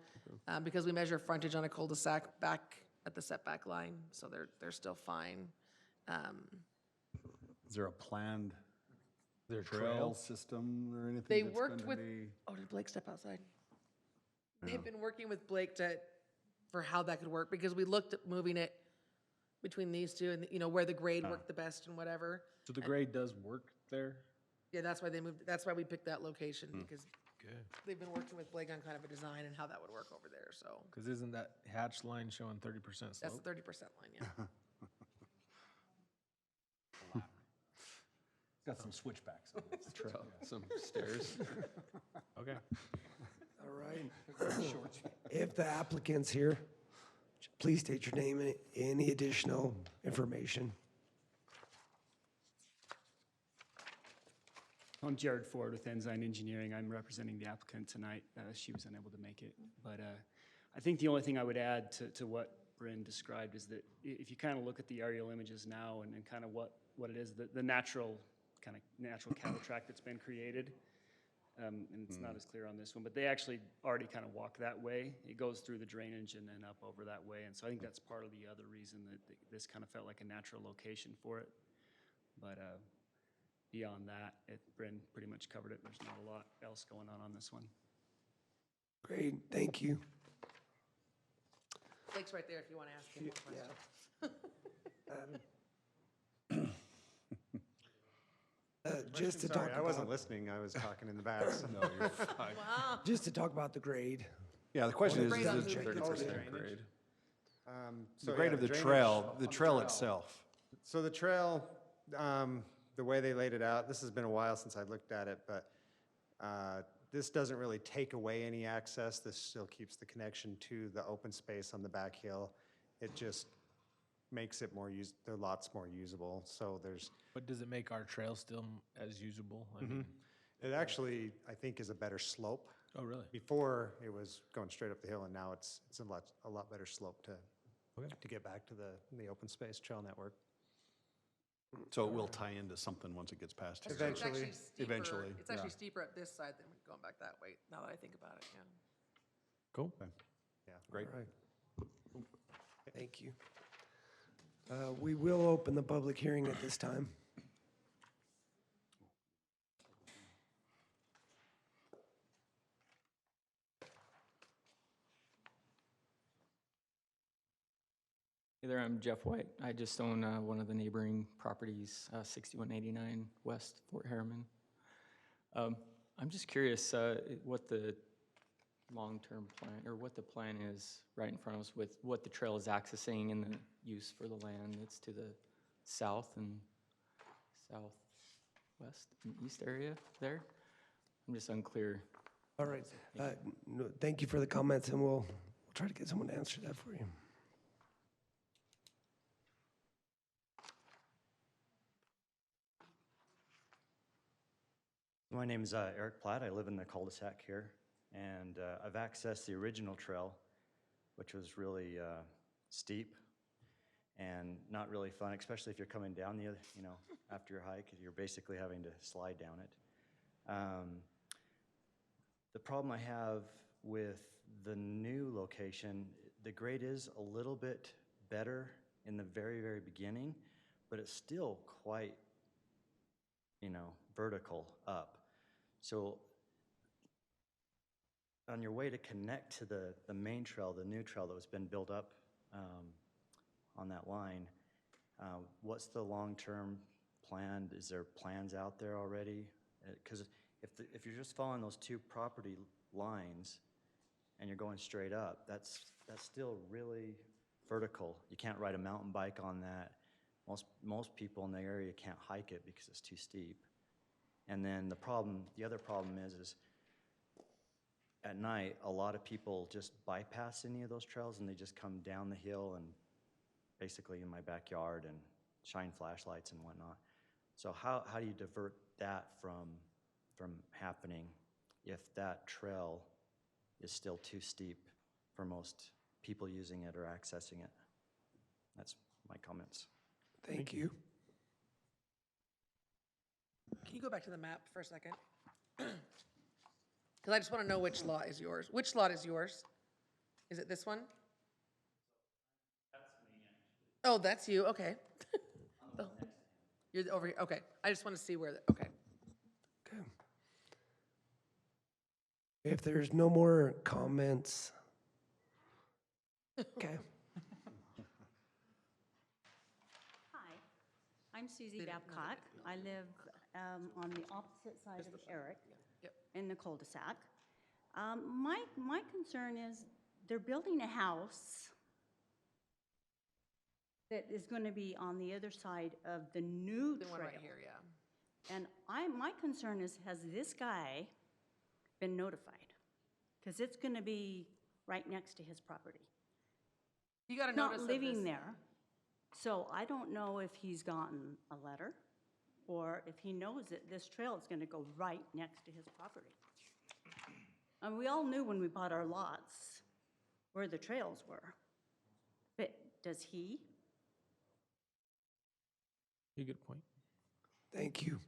because we measure frontage on a cul-de-sac back at the setback line, so they're still fine. Is there a planned Their trail system or anything? They that's worked gonna with, be- oh, did Blake step outside? Yeah. They've been working with Blake for how that could work, because we looked at moving it between these two, and, where the grade worked the best and whatever. So the grade does work there? Yeah, that's why they moved, that's why we picked that location, because Good. they've been working with Blake on kind of a design and how that would work over there, so. Because isn't that hatch line showing 30% That's slope? the 30% line, yeah. Got some switchbacks on it. Trail, some stairs. Okay. All right. If the applicant's here, please state your name and any additional information. I'm Jared Ford with Ensign Engineering. I'm representing the applicant tonight. She was unable to make it. But I think the only thing I would add to what Bryn described is that if you kind of look at the aerial images now and kind of what it is, the natural cattle track that's been created, and it's not as clear on this one, but they actually already kind of walk that way. It goes through the drainage and then up over that way. And so I think that's part of the other reason that this kind of felt like a natural location for it. But beyond that, Bryn pretty much covered it. There's not a lot else going on this one. Great, thank you. Blake's right there if you want to ask him more questions. Just to talk Sorry, I wasn't about, listening. I was talking in the back. So. No, you're fine. Wow. just to talk about the grade. Yeah, the question is, Grade on the who? 30% grade. So, grade yeah, of the drainage- trail itself. So the trail, the way they laid it out, this has been a while since I looked at it, but this doesn't really take away any access. This still keeps the connection to the open space on the back hill. It just makes it the lots more usable. So there's. But does it make our trail still as usable? I mean, It actually, I think, is a better slope. oh, really? Before, it was going straight up the hill, and now it's a lot better slope to get back to the open space trail network. So it will tie into something once it gets past here. It's actually steeper- Eventually, It's actually yeah. steeper at this side than going back that way, now that I think about it, yeah. Cool. Yeah. Great. All right. Thank you. We will open the public hearing at this time. Hey there, I'm Jeff White. I just own one of the neighboring properties, 6189 West Fort Herriman. I'm just curious what the long-term plan, or what the plan is right in front of us with what the trail is accessing and the use for the land that's to the south and southwest and east area there. I'm just unclear. All right. No, thank you for the comments, and we'll try to get someone to answer that for you. My name is Eric Platt. I live in the cul-de-sac here, and I've accessed the original trail, which was really steep and not really fun, especially if you're coming down the other, after your hike, you're basically having to slide down it. The problem I have with the new location, the grade is a little bit better in the very, very beginning, but it's still quite, vertical up. So on your way to connect to the main trail, the new trail that was been built up on that line, what's the long-term plan? Is there plans out there already? Because if you're just following those two property lines and you're going straight up, that's still really vertical. You can't ride a mountain bike on that. Most people in the area can't hike it because it's too steep. And then the other problem is at night, a lot of people just bypass any of those trails and they just come down the hill and basically in my backyard and shine flashlights and whatnot. So how do you divert that from happening if that trail is still too steep for most people using it or accessing it? That's my comments. Thank you. Can you go back to the map for a second? Because I just want to know which lot is yours. Which lot is yours? Is it this one? That's me, actually. Oh, that's you, okay. Oh, you're over here, okay. I just want to see where, okay. Okay. If there's no more comments, okay. Hi, I'm Susie Babcock. I live on the opposite side of Eric Yep. in the cul-de-sac. My concern is they're building a house that is going to be on the other side of the new The trail. one right here, yeah. And my concern is, has this guy been notified? Because it's going to be right next to his property. You got a Not notice of living this. there, so I don't know if he's gotten a letter or if he knows that this trail is going to go right next to his property. And we all knew when we bought our lots where the trails were. But does he? You good point. Thank you.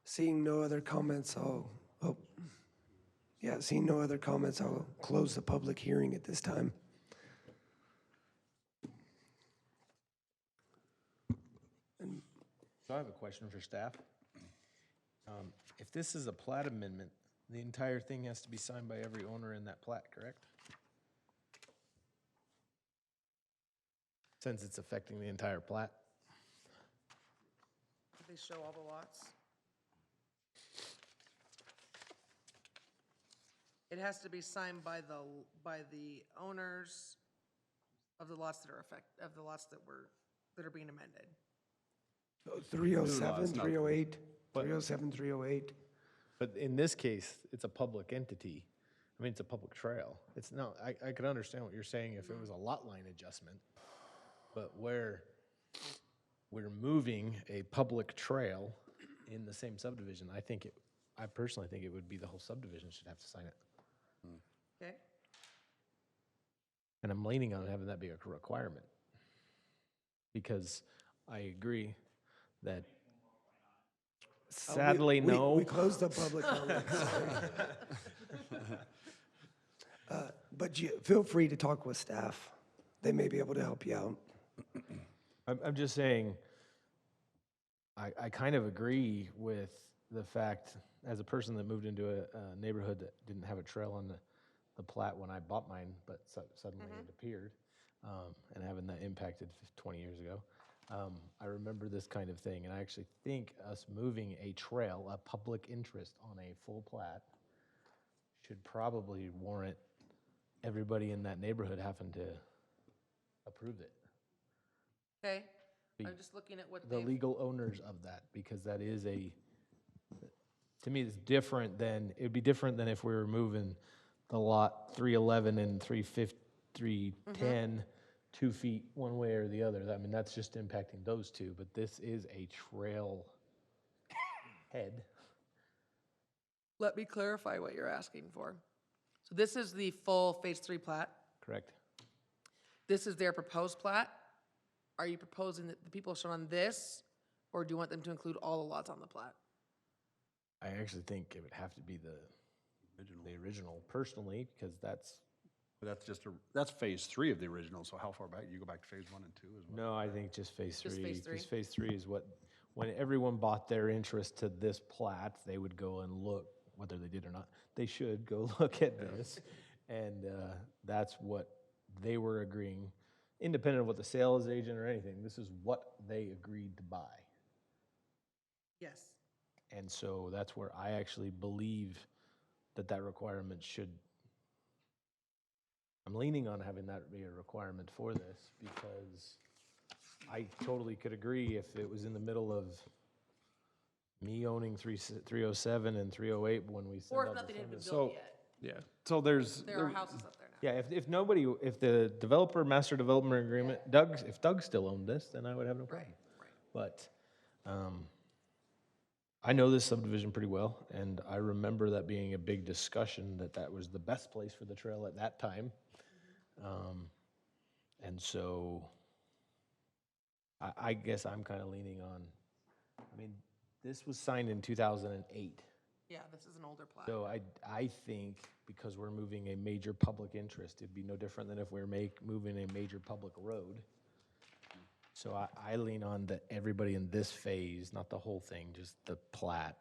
Seeing no other comments, seeing no other comments, I'll close the public hearing at this time. So I have a question for staff. If this is a plat amendment, the entire thing has to be signed by every owner in that plat, correct? Since it's affecting the entire plat? They show all the lots. It has to be signed by the owners of the lots that are of the lots that are being amended. So 307, lots, not- 308, But- 307, 308. But in this case, it's a public entity. I mean, it's a public trail. It's no, I could understand what you're saying if it was a lot line adjustment. But where we're moving a public trail in the same subdivision, I personally think it would be the whole subdivision should have to sign it. Okay? And I'm leaning on having that be a requirement. Because I agree that sadly, no. We closed the public comments. But feel free to talk with staff. They may be able to help you out. I'm just saying, I kind of agree with the fact, as a person that moved into a neighborhood that didn't have a trail on the plat when I bought mine, but suddenly it appeared, and having that impacted 20 years ago, I remember this kind of thing, and I actually think us moving a trail, a public interest on a full plat, should probably warrant everybody in that neighborhood having to approve it. Okay? The- I'm just looking at what The they've. legal owners of that, because that is to me, it's different than, it'd be different than if we were moving the lot 311 and 310 2 feet one way or the other. I mean, that's just impacting those two, but this is a trail head. Let me clarify what you're asking for. So this is the full Phase 3 plat. Correct. This is their proposed plat. Are you proposing that the people shown on this, or do you want them to include all the lots on the plat? I actually think it would have to be the original personally, because that's. But that's phase 3 of the original, so how far back? You go back to phase 1 and 2 as well? No, I think just phase Just 3. phase three? Because phase 3 is when everyone bought their interest to this plat, they would go and look, whether they did or not, they should go look at this. And that's what they were agreeing, independent of what the sales agent or anything, this is what they agreed to buy. Yes. And so that's where I actually believe that requirement should, I'm leaning on having that be a requirement for this, because I totally could agree if it was in the middle of me owning 307 and 308 when we sent Or if out the nothing had been summons. built yet. Yeah. So There are houses up there now. yeah, if the developer master development agreement, if Doug still owned this, then I would have no problem. But I know this subdivision pretty well, and I remember that being a big discussion, that was the best place for the trail at that time. And so I guess I'm kind of leaning on, I mean, this was signed in 2008. Yeah, this is an older plat. So I think because we're moving a major public interest, it'd be no different than if we're moving a major public road. So I lean on that everybody in this phase, not the whole thing, just the plat,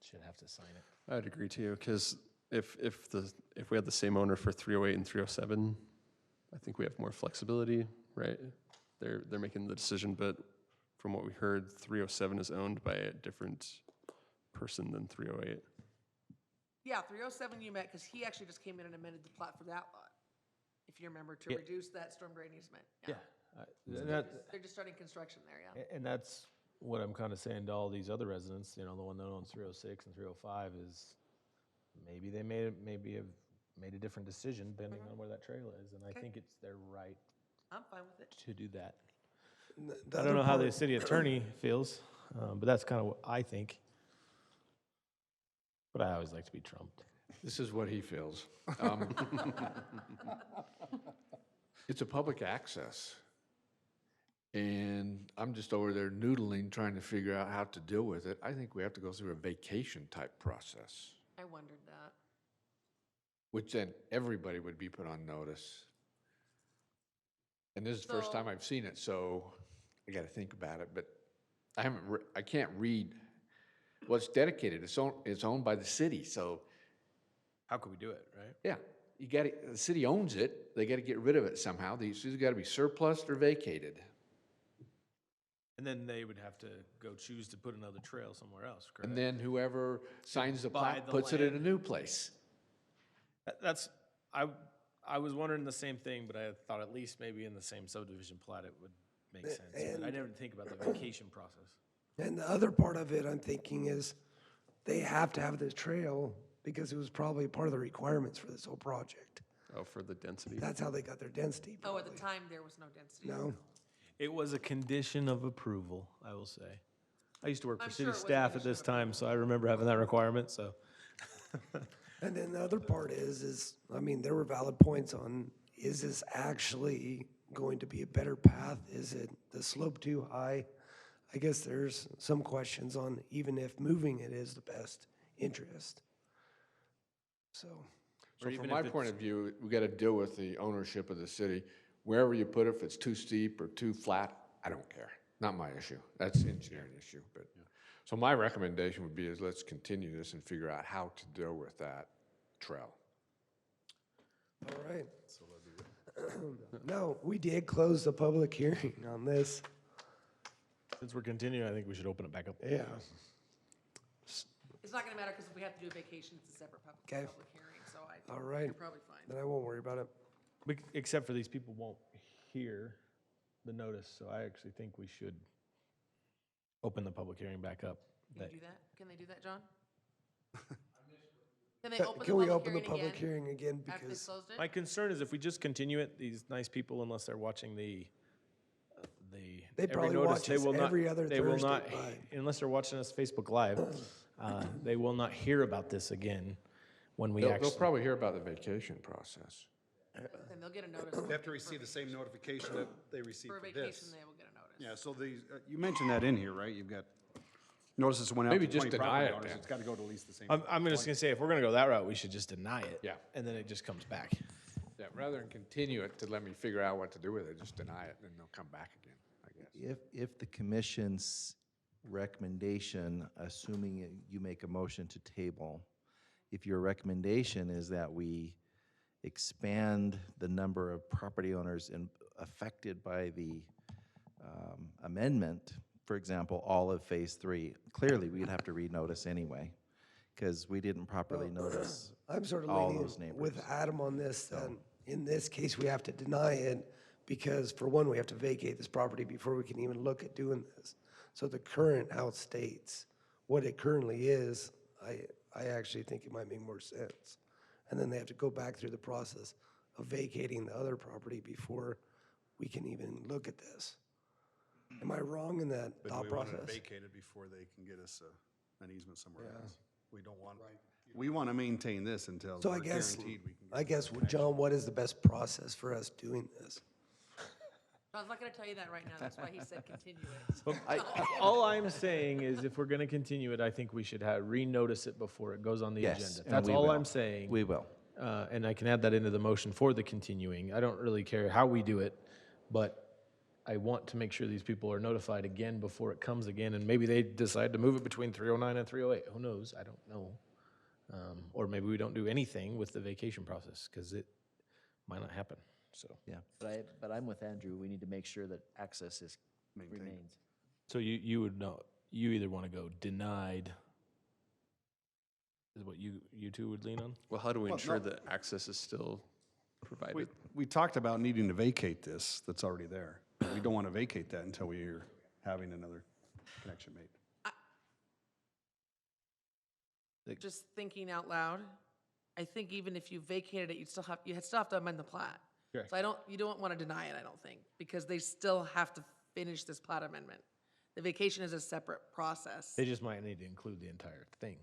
should have to sign it. I'd agree too, because if we had the same owner for 308 and 307, I think we have more flexibility, right? They're making the decision, but from what we heard, 307 is owned by a different person than 308. Yeah, 307 you met, because he actually just came in and amended the plat for that lot, if you remember, to reduce that storm drain easement. Yeah. They're just starting construction there, yeah. And that's what I'm kind of saying to all these other residents, the one that owns 306 and 305 is maybe they have made a different decision depending on where that trail is. And I think it's their right I'm fine with it. to do that. The I other don't know how the part- city attorney feels, but that's kind of what I think. But I always like to be trumped. This is what he feels. It's a public access. And I'm just over there noodling, trying to figure out how to deal with it. I think we have to go through a vacation type process, I wondered that. which then everybody would be put on notice. And this is the first time I've seen it, so I got to think about it. But I can't read. Well, it's dedicated. It's owned by the city, so How could we do it, right? yeah, the city owns it. They got to get rid of it somehow. These got to be surplused or vacated. And then they would have to go choose to put another trail somewhere else, correct? And then whoever signs the buy plat the puts it in a land. new place. I was wondering the same thing, but I thought at least maybe in the same subdivision plat it would make sense. But I didn't think about the vacation process. And the other part of it, I'm thinking, is they have to have this trail because it was probably part of the requirements for this whole project. Oh, for the density? That's how they got their density. Oh, at the time, there was no density. No. It was a condition of approval, I will say. I used to work for I'm city sure it was a staff at condition this of time, so I remember having that requirement, so. And then the other part is, I mean, there were valid points on, is this actually going to be a better path? Is it the slope too high? I guess there's some questions on even if moving it is the best interest. So, So from my point of view, we got to deal with the ownership of the city. Wherever you put it, if it's too steep or too flat, I don't care. Not my issue. That's an engineering issue. But so my recommendation would be is let's continue this and figure out how to deal with that trail. all right. No, we did close the public hearing on this. Since we're continuing, I think we should open it back up. Yeah. It's not gonna matter, because if we have to do a vacation, it's a separate Okay. public hearing, so All right. you're probably fine. Then I won't worry about it. Except for these people won't hear the notice, so I actually think we should open the public hearing back up. Can you do that? Can they do that, John? Can they Can open the can we public open the hearing public again hearing again? after they Because closed it? My concern is if we just continue it, these nice people, unless they're watching the They every probably notice, watch they us will not- every other they will not, Thursday night. unless they're watching us Facebook Live, they will not hear about this again when we They'll actually. probably hear about the vacation process. And they'll get a notice. They have to receive the same notification that they received For a for vacation, this. they will get a notice. Yeah, so these, you mentioned that in here, right? You've got notices went out to Maybe just 20 deny property it owners. then. It's got to go to at least the same. I'm just gonna say, if we're gonna go that route, we should just deny it. Yeah. And then it just comes back. Yeah, rather than continue it to let me figure out what to do with it, just deny it, and they'll come back again, I guess. If the commission's recommendation, assuming you make a motion to table, if your recommendation is that we expand the number of property owners affected by the amendment, for example, all of Phase 3, clearly we'd have to renotice anyway, because we didn't properly notice I'm sort of all leaning those neighbors. with Adam on this, that in this case, we have to deny it because for one, we have to vacate this property before we can even look at doing this. So the current outstates what it currently is. I actually think it might make more sense. And then they have to go back through the process of vacating the other property before we can even look at this. Am I wrong in that But thought we want it process? vacated before they can get us an easement somewhere else. We don't want, we want to maintain this until So we're I guess, guaranteed we can. I guess, John, what is the best process for us doing this? John's not gonna tell you that right now, that's why he said continue it. Well, all I'm saying is if we're gonna continue it, I think we should renotice it before it goes on the Yes, agenda. and That's we all will. I'm saying. We will. And I can add that into the motion for the continuing. I don't really care how we do it, but I want to make sure these people are notified again before it comes again, and maybe they decide to move it between 309 and 308. Who knows? I don't know. Or maybe we don't do anything with the vacation process, because it might not happen. so. Yeah. But I'm with Andrew, we need to make sure that access remains. So you would know, you either want to go denied, is what you two would lean on? Well, how do we Well, ensure no. that access is still provided? We talked about needing to vacate this that's already there. We don't want to vacate that until we're having another connection made. Just thinking out loud, I think even if you vacated it, you'd still have to amend the plat. Correct. So you don't want to deny it, I don't think, because they still have to finish this plat amendment. The vacation is a separate process. They just might need to include the entire thing.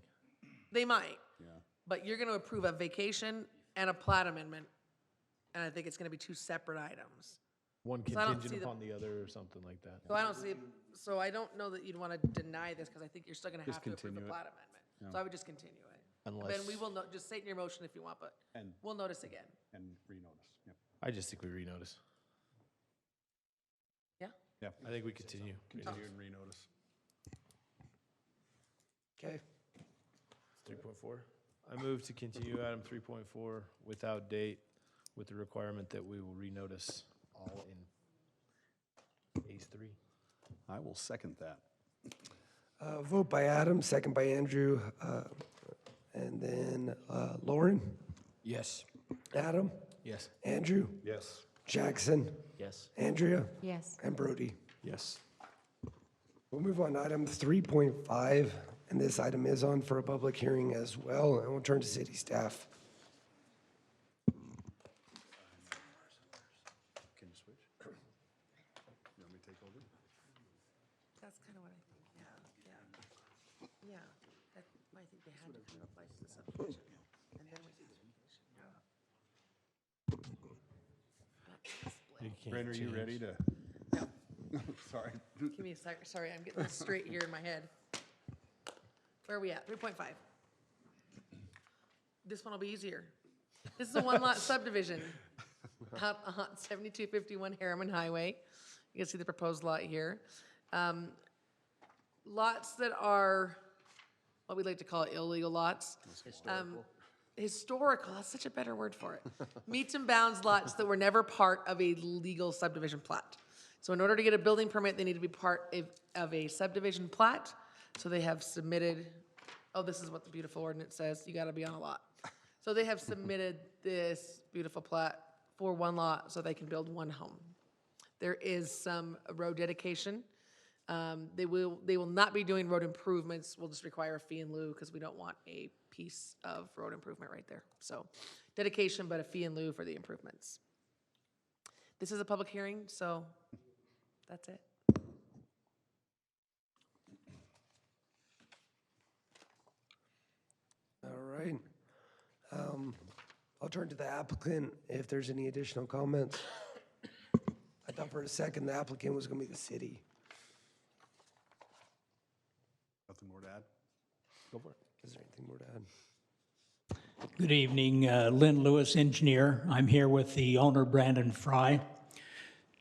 They might. Yeah. But you're going to approve a vacation and a plat amendment, and I think it's going to be two separate items. One So I don't see contingent the- upon the other or something like that. So I don't know that you'd want to deny this, because I think you're still going to Just have to approve the continue it. plat amendment. Yeah. So I would just continue it. Unless- Then we will, just say it in your motion if you want, but And, we'll notice again. and renotice, yep. I just think we renotice. Yeah? Yeah. I think we continue. Continue and renotice. Okay. 3.4. I move to continue item 3.4 without date, with the requirement that we will renotice all in phase 3. I will second that. Vote by Adam, second by Andrew, and then Lauren, Yes. Adam, Yes. Andrew, Yes. Jackson, Yes. Andrea, Yes. and Brody. Yes. We'll move on to item 3.5, and this item is on for a public hearing as well, and we'll turn to city staff. Can you switch? You want me to take over? That's kind of what I think, yeah. I think they had to kind of apply to the subdivision. And then we did the Brent, are you ready to? Sorry. Give me a sec, sorry, I'm getting this straight here in my head. Where are we at? 3.5. This one will be easier. This is a one-lot subdivision on 7251 Herriman Highway. You can see the proposed lot here. Lots that are, what we like to call illegal lots. Historical, that's such a better word for it. Meets and bounds lots that were never part of a legal subdivision plat. So in order to get a building permit, they need to be part of a subdivision plat. So they have submitted, oh, this is what the beautiful ordinance says, you gotta be on a lot. So they have submitted this beautiful plat for one lot so they can build one home. There is some road dedication. They will not be doing road improvements. We'll just require a fee in lieu because we don't want a piece of road improvement right there. So dedication, but a fee in lieu for the improvements. This is a public hearing, so that's it. All right. I'll turn to the applicant if there's any additional comments. I thought for a second the applicant was going to be the city. Nothing more to add? Go for it. Is there anything more to add? Good evening, Lynn Lewis, engineer. I'm here with the owner, Brandon Fry.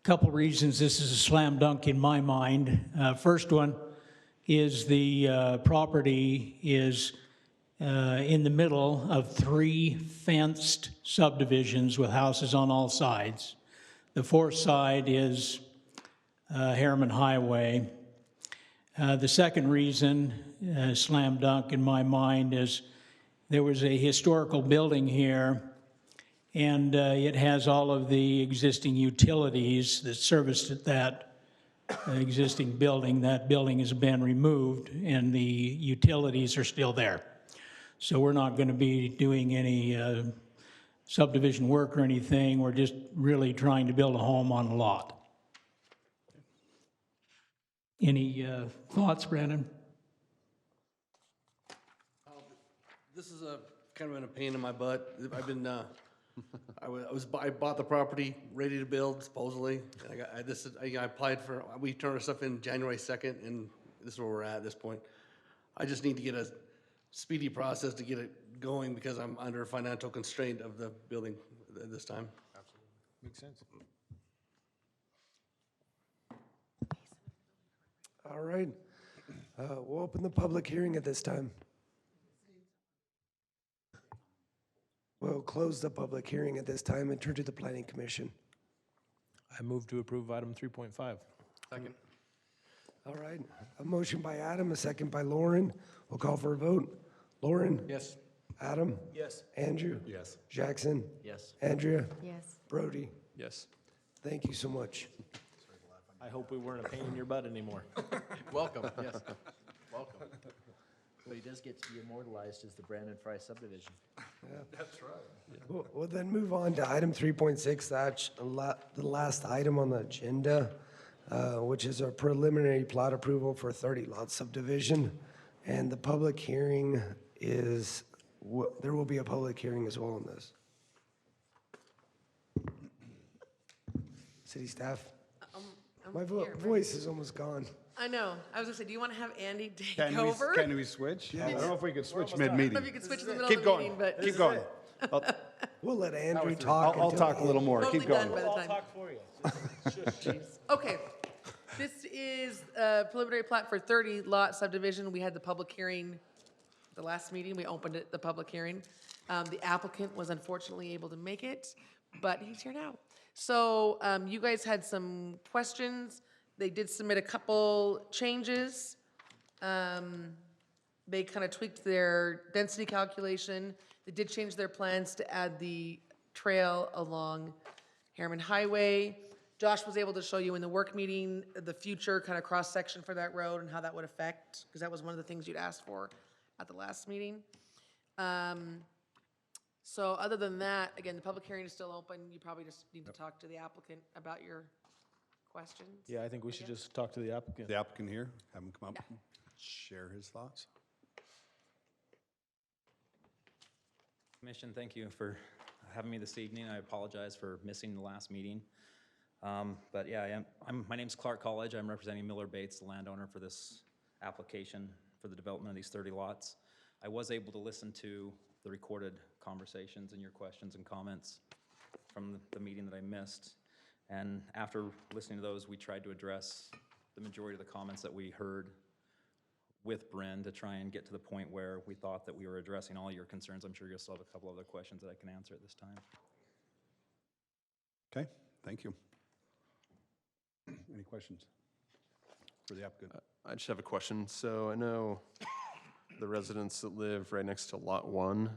Couple reasons this is a slam dunk in my mind. First one is the property is in the middle of 3 fenced subdivisions with houses on all sides. The fourth side is Herriman Highway. The second reason, slam dunk in my mind, is there was a historical building here, and it has all of the existing utilities that serviced that existing building. That building has been removed, and the utilities are still there. So we're not going to be doing any subdivision work or anything. We're just really trying to build a home on a lot. Any thoughts, Brandon? This is a kind of a pain in my butt. I've been, I bought the property ready to build supposedly. I applied for, we turned our stuff in January 2nd, and this is where we're at this point. I just need to get a speedy process to get it going because I'm under a financial constraint of the building at this time. Absolutely. Makes sense. All right. We'll open the public hearing at this time. We'll close the public hearing at this time and turn to the planning commission. I move to approve item 3.5. Second. All right, a motion by Adam, a second by Lauren. We'll call for a vote. Lauren? Yes. Adam? Yes. Andrew? Yes. Jackson? Yes. Andrea? Yes. Brody? Yes. Thank you so much. I hope we weren't a pain in your butt anymore. Welcome, yes. Welcome. But he does get to be immortalized as the Brandon Fry subdivision. That's right. We'll then move on to item 3.6, that's the last item on the agenda, which is a preliminary plot approval for 30 lot subdivision. And the public hearing is, there will be a public hearing as well on this. City staff? I'm My here, voice is almost gone. I know. I was gonna say, do you want to have Andy take Can over? we switch? I don't know if we could switch I don't know mid-meeting. if you could switch in the middle Keep of the going, meeting, but. keep going. We'll let Andrew talk. I'll until talk a little more, Totally keep done going. by the time. for you. Okay, this is a preliminary plat for 30 lot subdivision. We had the public hearing, the last meeting, we opened it, the public hearing. The applicant was unfortunately able to make it, but he's here now. So you guys had some questions. They did submit a couple changes. They kind of tweaked their density calculation. They did change their plans to add the trail along Herriman Highway. Josh was able to show you in the work meeting, the future kind of cross-section for that road and how that would affect, because that was one of the things you'd asked for at the last meeting. So other than that, again, the public hearing is still open. You probably just need to talk to the applicant about your questions. Yeah, I think we should just talk to the applicant. The applicant here, have him come up, and share his thoughts. Commission, thank you for having me this evening. I apologize for missing the last meeting. But yeah, my name's Clark College. I'm representing Miller Bates, the landowner for this application for the development of these 30 lots. I was able to listen to the recorded conversations and your questions and comments from the meeting that I missed. And after listening to those, we tried to address the majority of the comments that we heard with Bryn to try and get to the point where we thought that we were addressing all your concerns. I'm sure you'll still have a couple other questions that I can answer at this time. Okay, thank you. Any questions for the applicant? I just have a question. So I know the residents that live right next to Lot 1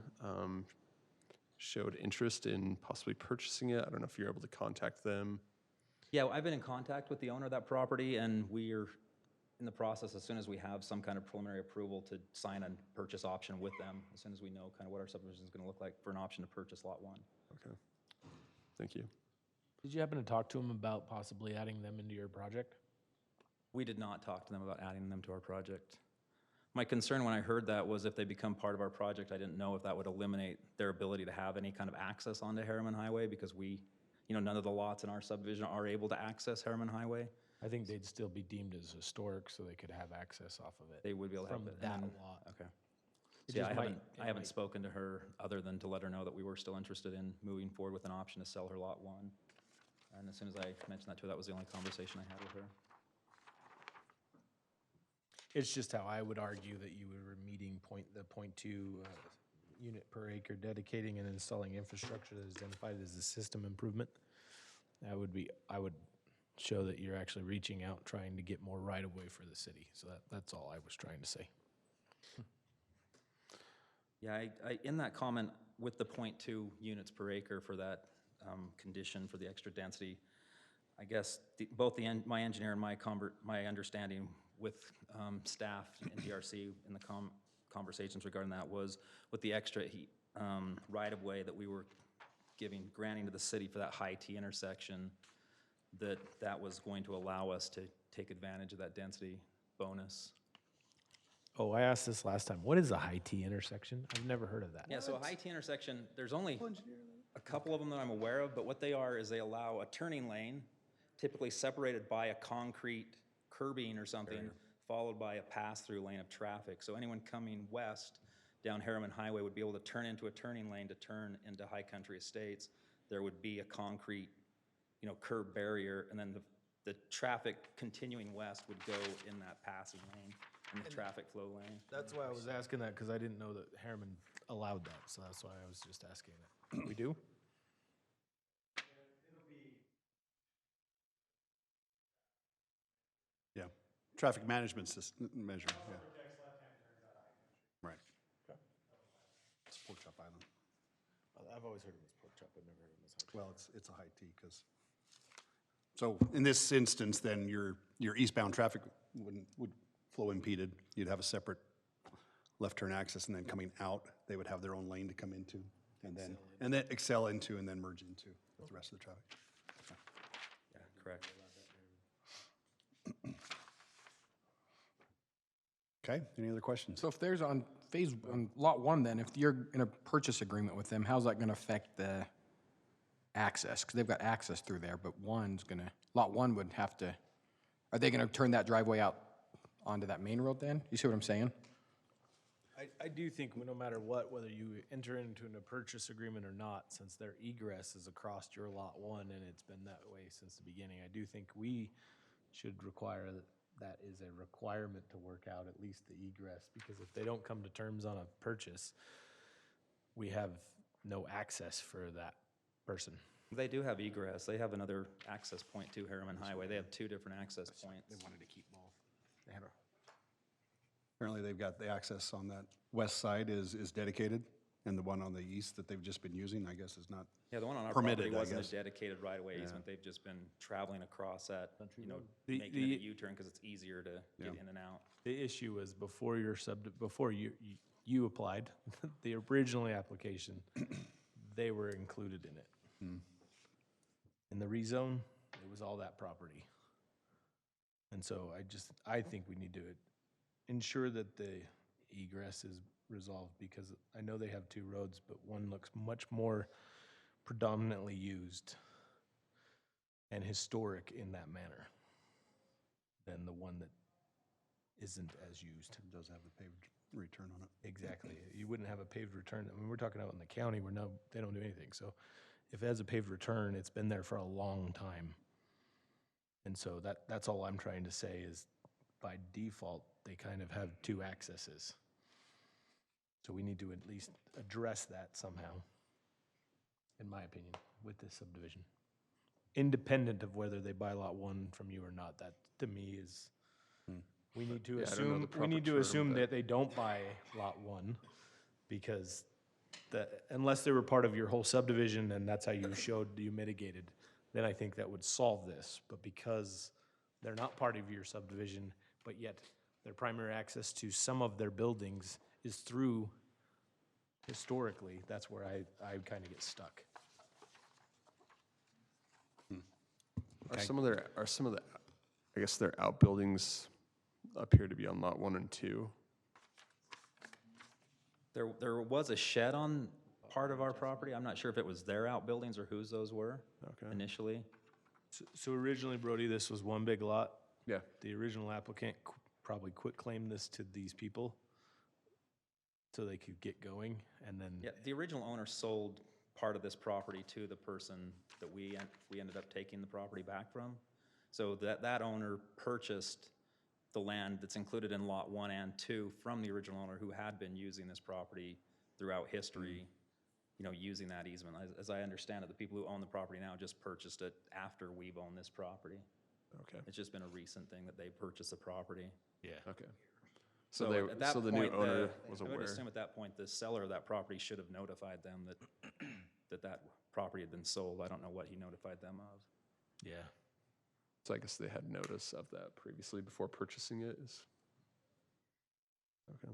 showed interest in possibly purchasing it. I don't know if you're able to contact them. Yeah, I've been in contact with the owner of that property, and we're in the process, as soon as we have some kind of preliminary approval, to sign a purchase option with them, as soon as we know kind of what our subdivision is going to look like for an option to purchase Lot 1. Okay. Thank you. Did you happen to talk to them about possibly adding them into your project? We did not talk to them about adding them to our project. My concern when I heard that was if they become part of our project, I didn't know if that would eliminate their ability to have any kind of access onto Herriman Highway, because none of the lots in our subdivision are able to access Herriman Highway. I think they'd still be deemed as historic, so they could have access off of it. They would be able to have from it. that And then- lot. Okay. It So yeah, just I haven't spoken to her other than to let her know that we were still interested in moving forward with an option to sell her Lot 1. And as soon as I mentioned that to her, that was the only conversation I had with her. It's just how I would argue that you were meeting the 0.2 unit per acre, dedicating and installing infrastructure that is identified as a system improvement. I would show that you're actually reaching out, trying to get more right-of-way for the city. So that's all I was trying to say. Yeah, I in that comment with the 0.2 units per acre for that condition for the extra density, I guess my engineer and my understanding with staff and DRC in the conversations regarding that was with the extra right-of-way that we were granting to the city for that high T intersection, that was going to allow us to take advantage of that density bonus. Oh, I asked this last time. What is a high T intersection? I've never heard of that. Yeah, so a high T intersection, there's only a couple of them that I'm aware of, but what they are is they allow a turning lane, typically separated by a concrete curbing or something, followed by a pass-through lane of traffic. So anyone coming west down Herriman Highway would be able to turn into a turning lane to turn into High Country Estates. There would be a concrete, curb barrier, and then the traffic continuing west would go in that passing lane, in the traffic flow lane. That's why I was asking that, because I didn't know that Herriman allowed that, so that's why I was just asking that. We do? Yeah, traffic management system measure, yeah. Right. It's Pork Chop Island. I've always heard of it as pork chop, I've never heard of it as Well, it's a high T, because, so in this instance, then your eastbound traffic would flow impeded. You'd have a separate left turn access, and then coming out, they would have their own lane to come into, and then excel into, and then merge into with the rest of the traffic. Yeah, correct. Okay, any other questions? So if there's on lot one, then, if you're in a purchase agreement with them, how's that gonna affect the access? Because they've got access through there, but lot one would have to, are they gonna turn that driveway out onto that main road then? You see what I'm saying? I do think no matter what, whether you enter into a purchase agreement or not, since their egress is across your lot one and it's been that way since the beginning, I do think we should require that is a requirement to work out at least the egress, because if they don't come to terms on a purchase, we have no access for that person. They do have egress. They have another access point to Herriman Highway. They have two different access points. They wanted to keep both. They had a Apparently, they've got the access on that west side is dedicated, and the one on the east that they've just been using, I guess, is not Yeah, the one on our property permitted, I wasn't a guess. dedicated right-of-way Yeah. easement. They've just been traveling across that, you know, The- making it a the- U-turn because it's easier to get in and out. The issue was before you applied, the original application, they were included in it. In the rezone, it was all that property. And so I think we need to ensure that the egress is resolved, because I know they have two roads, but one looks much more predominantly used and historic in that manner than the one that isn't as used. It does have the paved return on it. Exactly. You wouldn't have a paved return. I mean, we're talking out in the county where they don't do anything. So if it has a paved return, it's been there for a long time. And so that's all I'm trying to say is by default, they kind of have two accesses. So we need to at least address that somehow, in my opinion, with this subdivision. Independent of whether they buy lot one from you or not, that to me is, we need to Yeah, I don't know the proper term, but- that they don't buy lot one, because unless they were part of your whole subdivision and that's how you mitigated, then I think that would solve this. But because they're not part of your subdivision, but yet their primary access to some of their buildings is through, historically, that's where I kind of get stuck. Are some of the, I guess their outbuildings appear to be on lot 1 and 2? There was a shed on part of our property. I'm not sure if it was their outbuildings or whose those were initially. So originally, Brody, this was one big lot. Yeah. The original applicant probably quit-claimed this to these people so they could get going, and then. Yeah, the original owner sold part of this property to the person that we ended up taking the property back from. So that owner purchased the land that's included in lot 1 and 2 from the original owner who had been using this property throughout history, you know, using that easement. As I understand it, the people who own the property now just purchased it after we've owned this property. Okay. It's just been a recent thing that they purchased the property. Yeah. Okay. So they, at that so the new point, owner was I would aware. assume at that point, the seller of that property should have notified them that property had been sold. I don't know what he notified them of. Yeah. So I guess they had notice of that previously before purchasing it. Okay.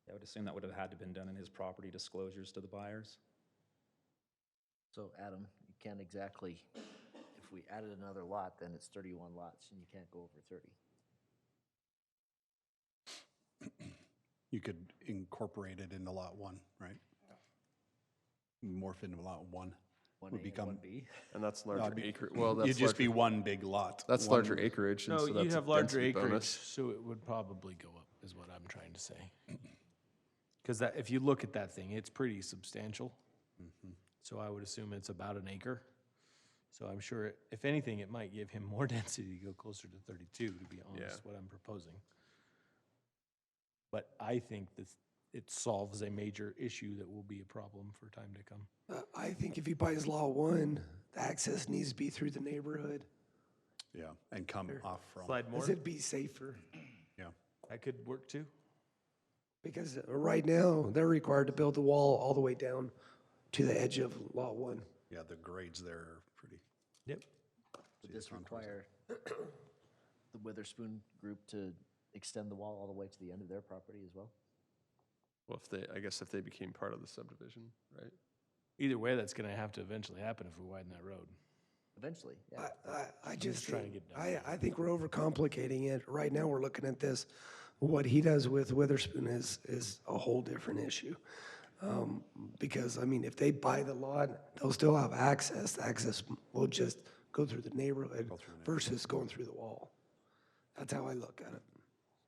I would assume that would have had to been done in his property disclosures to the buyers. So Adam, you can't exactly, if we added another lot, then it's 31 lots and you can't go over 30. You could incorporate it into lot 1, right? Morph into lot 1. One Would A and become, one B. And that's No, larger it'd be- acre. Well, that's it'd just be larger- one big lot. That's one- larger acreage, and No, so that's you'd a have larger density acreage, bonus. so it would probably go up, is what I'm trying to say. Because if you look at that thing, it's pretty substantial. So I would assume it's about an acre. So I'm sure, if anything, it might give him more density to go closer to 32, to be honest, what I'm proposing. But I think it solves a major issue that will be a problem for time to come. I think if he buys Lot 1, the access needs to be through the neighborhood. Yeah, and come off from. Slide more, Does it be safer? Yeah. that could work too. Because right now, they're required to build the wall all the way down to the edge of Lot 1. Yeah, the grades there are pretty. Yep. Would this require the Witherspoon group to extend the wall all the way to the end of their property as well? Well, I guess if they became part of the subdivision, right? Either way, that's gonna have to eventually happen if we widen that road. Eventually, yeah. I just trying to think, get done. I think we're overcomplicating it. Right now, we're looking at this. What he does with Witherspoon is a whole different issue. Because, I mean, if they buy the lot, they'll still have access. The access will just go through the neighborhood versus going through the wall. That's how I look at it.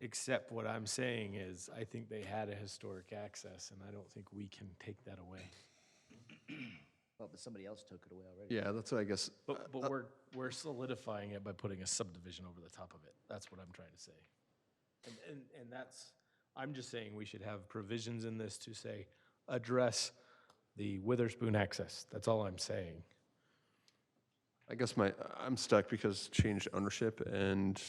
Except what I'm saying is, I think they had a historic access, and I don't think we can take that away. Well, but somebody else took it away already. Yeah, that's what I guess. But we're solidifying it by putting a subdivision over the top of it. That's what I'm trying to say. And that's, I'm just saying we should have provisions in this to say, address the Witherspoon access. That's all I'm saying. I guess I'm stuck because changed ownership and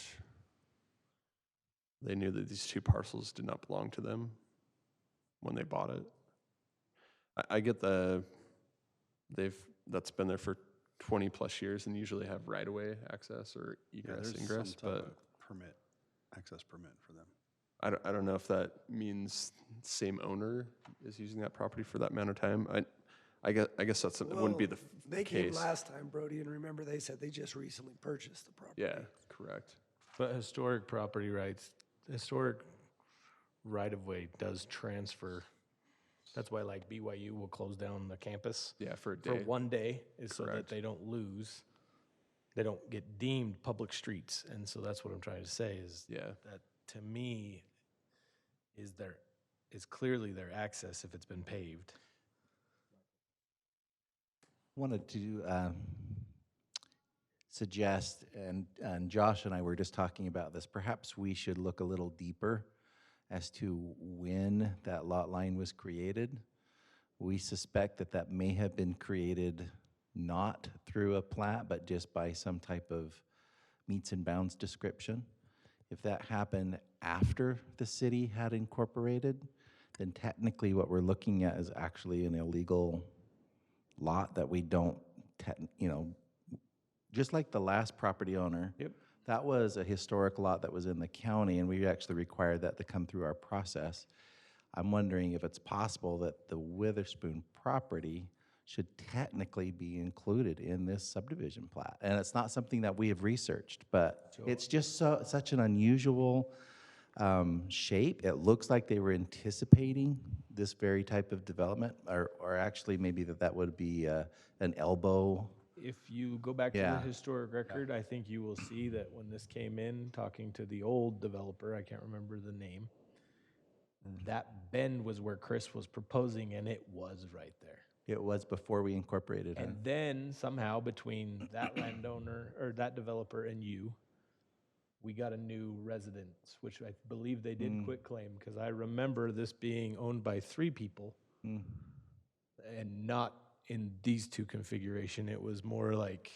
they knew that these two parcels did not belong to them when they bought it. I get that's been there for 20 plus years and usually have right-of-way access or egress, ingress, but Permit, access permit for them. I don't know if that means same owner is using that property for that amount of time. I guess that's it wouldn't be the They came case. last time, Brody, and remember they said they just recently purchased the property. Yeah, correct. But historic property rights, historic right-of-way does transfer. That's why like BYU will close down the campus. Yeah, for a For day. one day, is so that Correct. they don't lose, they don't get deemed public streets. And so that's what I'm trying to say is Yeah. that to me is clearly their access if it's been paved. Wanted to suggest, and Josh and I were just talking about this, perhaps we should look a little deeper as to when that lot line was created. We suspect that that may have been created not through a plat, but just by some type of meets and bounds description. If that happened after the city had incorporated, then technically what we're looking at is actually an illegal lot that we don't, just like the last property owner. Yep. That was a historic lot that was in the county, and we actually required that to come through our process. I'm wondering if it's possible that the Witherspoon property should technically be included in this subdivision plat. And it's not something that we have researched, but it's just such an unusual shape. It looks like they were anticipating this very type of development, or actually maybe that would be an elbow. If you go back to Yeah. the historic record, I think you will see that when this came in, talking to the old developer, I can't remember the name, that bend was where Chris was proposing, and it was right there. It was before we incorporated it. And then somehow between that landowner, or that developer and you, we got a new residence, which I believe they did quit claim, because I remember this being owned by 3 people and not in these two configuration. It was more like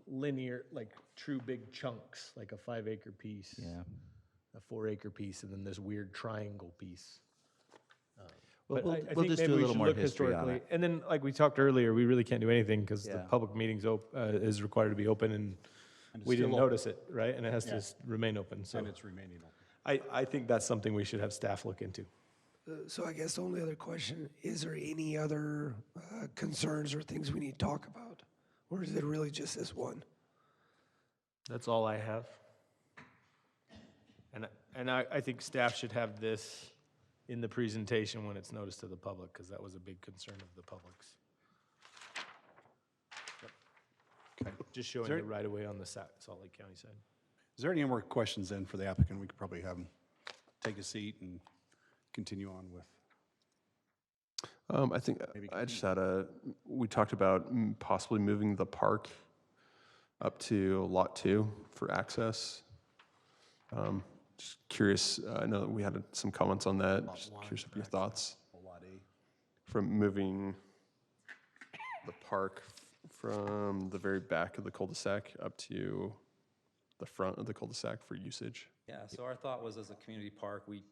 linear, like true big chunks, like a 5-acre piece, a 4-acre piece, and then this weird triangle piece. Well, But I we'll think just maybe do a we little should more look history on historically. it. And then, like we talked earlier, we really can't do anything because the Yeah. public meetings is required to be open, and it's we didn't still open. notice it, right? And it has to remain open, so. And it's remaining open. I think that's something we should have staff look into. So I guess the only other question, is there any other concerns or things we need to talk about? Or is it really just this one? That's all I have. And I think staff should have this in the presentation when it's noticed to the public, because that was a big concern of the public's. Just showing there- the right-of-way on the Salt Lake County side. Is there any more questions then for the applicant? We could probably have him take a seat and continue on with. I think I just had we talked about possibly moving the park up to Lot 2 for access. Just curious, I know that we had some comments on that. Just curious of your thoughts. Lot A. From moving the park from the very back of the cul-de-sac up to the front of the cul-de-sac for usage. Yeah, so our thought was as a community park, we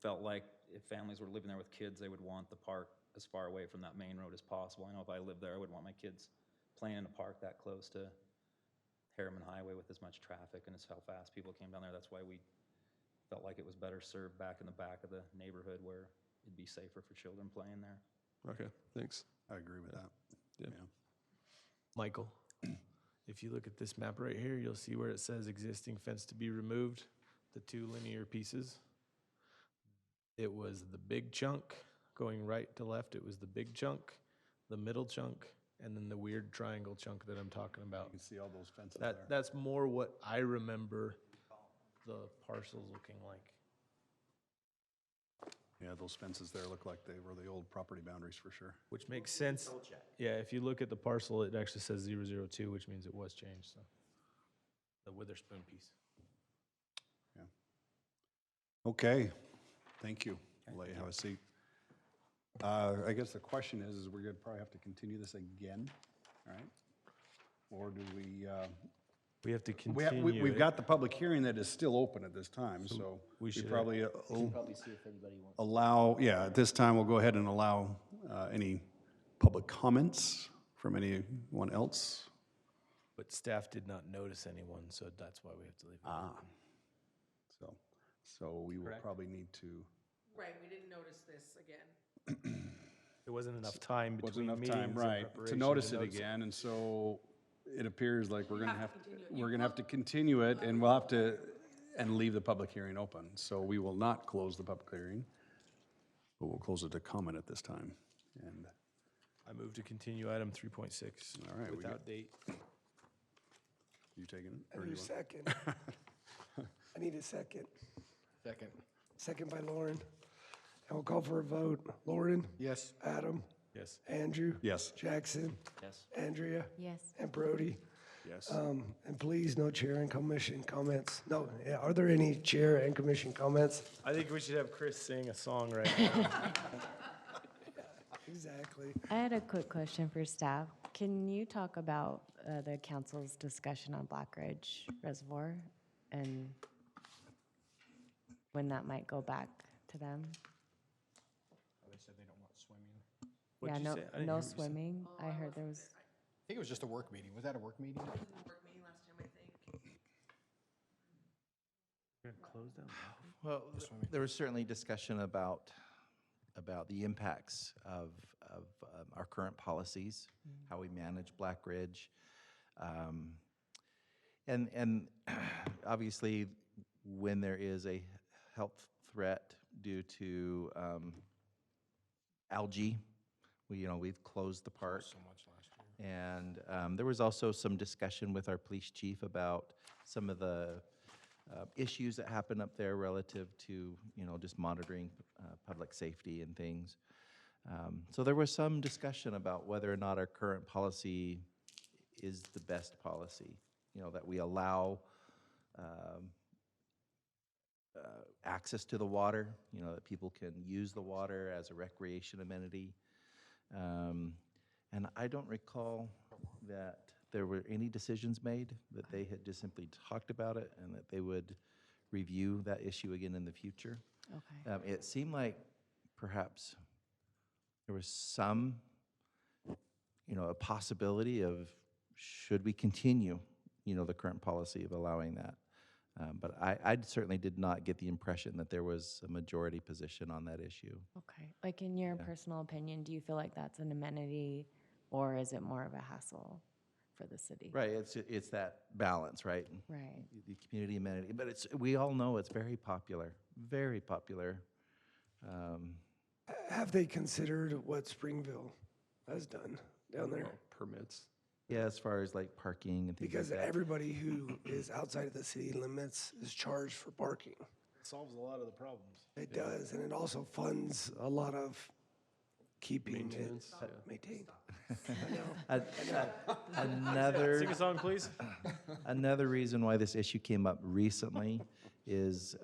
felt like if families were living there with kids, they would want the park as far away from that main road as possible. I know if I lived there, I wouldn't want my kids playing in a park that close to Herriman Highway with as much traffic and as how fast people came down there. That's why we felt like it was better served back in the back of the neighborhood where it'd be safer for children playing there. Okay, thanks. I agree with that. Yeah. Michael, if you look at this map right here, you'll see where it says existing fence to be removed, the two linear pieces. It was the big chunk going right to left. It was the big chunk, the middle chunk, and then the weird triangle chunk that I'm talking about. You can see all those fences there. That's more what I remember the parcels looking like. Yeah, those fences there look like they were the old property boundaries for sure. Which makes sense. Yeah, if you look at the parcel, it actually says 002, which means it was changed, so. The Witherspoon piece. Okay, thank you. I'll let you have a seat. I guess the question is we're gonna probably have to continue this again, all right? Or do we? We have to continue We've it. got the public hearing that is still open at this time, so we we should probably Probably see if anybody wants. allow, yeah, at this time, we'll go ahead and allow any public comments from anyone else. But staff did not notice anyone, so that's why we have to leave it. So we will Correct. probably need to. Right, we didn't notice this again. There wasn't enough time Wasn't between enough meetings time, and right, to preparation notice it again, and so it appears like we're gonna have to continue it, and we'll have to, and leave the public hearing open. So we will not close the public hearing, but we'll close it to comment at this time. And, I move to continue item 3.6 all right. without date. You taking it? I or need you a want- second. I need a second. Second. Second by Lauren. And we'll call for a vote. Lauren? Yes. Adam? Yes. Andrew? Yes. Jackson? Yes. Andrea? Yes. And Brody? Yes. And please, no chair and commission comments. No, yeah, are there any chair and commission comments? I think we should have Chris sing a song right now. Exactly. I had a quick question for staff. Can you talk about the council's discussion on Black Ridge Reservoir and when that might go back to them? They said they don't want swimming. What'd you Yeah, say? I didn't no hear what you said. swimming. I heard there was. I think it was just a work meeting. Was that a work meeting? Work meeting last time, I think. Well, there was certainly discussion about the impacts of our current policies, how we manage Black Ridge. And obviously, when there is a health threat due to algae, we've closed the park. So much last year. And there was also some discussion with our police chief about some of the issues that happen up there relative to, just monitoring public safety and things. So there was some discussion about whether or not our current policy is the best policy, that we allow access to the water, that people can use the water as a recreation amenity. And I don't recall that there were any decisions made, that they had just simply talked about it and that they would review that issue again in the future. Okay. It seemed like perhaps there was some, a possibility of should we continue, the current policy of allowing that. But I certainly did not get the impression that there was a majority position on that issue. Okay. Like in your Yeah. personal opinion, do you feel like that's an amenity or is it more of a hassle for the city? Right, it's that balance, right? Right. The community amenity, but we all know it's very popular, very popular. Have they considered what Springville has done down there? Permits. Yeah, as far as like parking and things Because like that. everybody who is outside of the city limits is charged for parking. It solves a lot of the problems. It does, and it also funds a lot of keeping Maintenance, it yeah. maintained. Another Sing a song, please. Another reason why this issue came up recently is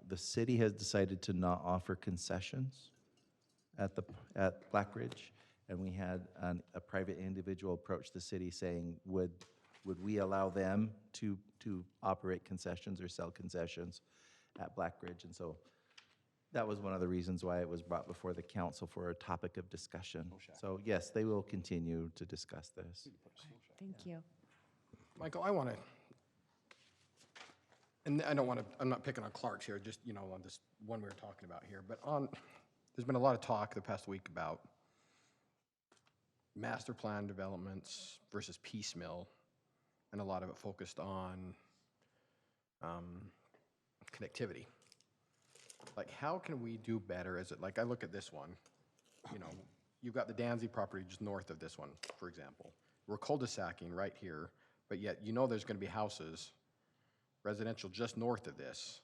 the city has decided to not offer concessions at Black Ridge. And we had a private individual approach the city saying, would we allow them to operate concessions or sell concessions at Black Ridge? And so that was one of the reasons why it was brought before the council for a topic of discussion. So yes, they will continue to discuss this. Thank you. Michael, I want to, and I don't want to, I'm not picking on Clark's here, just, you know, on this one we were talking about here, but there's been a lot of talk the past week about master plan developments versus piecemeal, and a lot of it focused on connectivity. Like, how can we do better? Is it, like, I look at this one, you know, you've got the Danzy property just north of this one, for example. We're cul-de-sacing right here, but yet you know there's going to be houses, residential just north of this.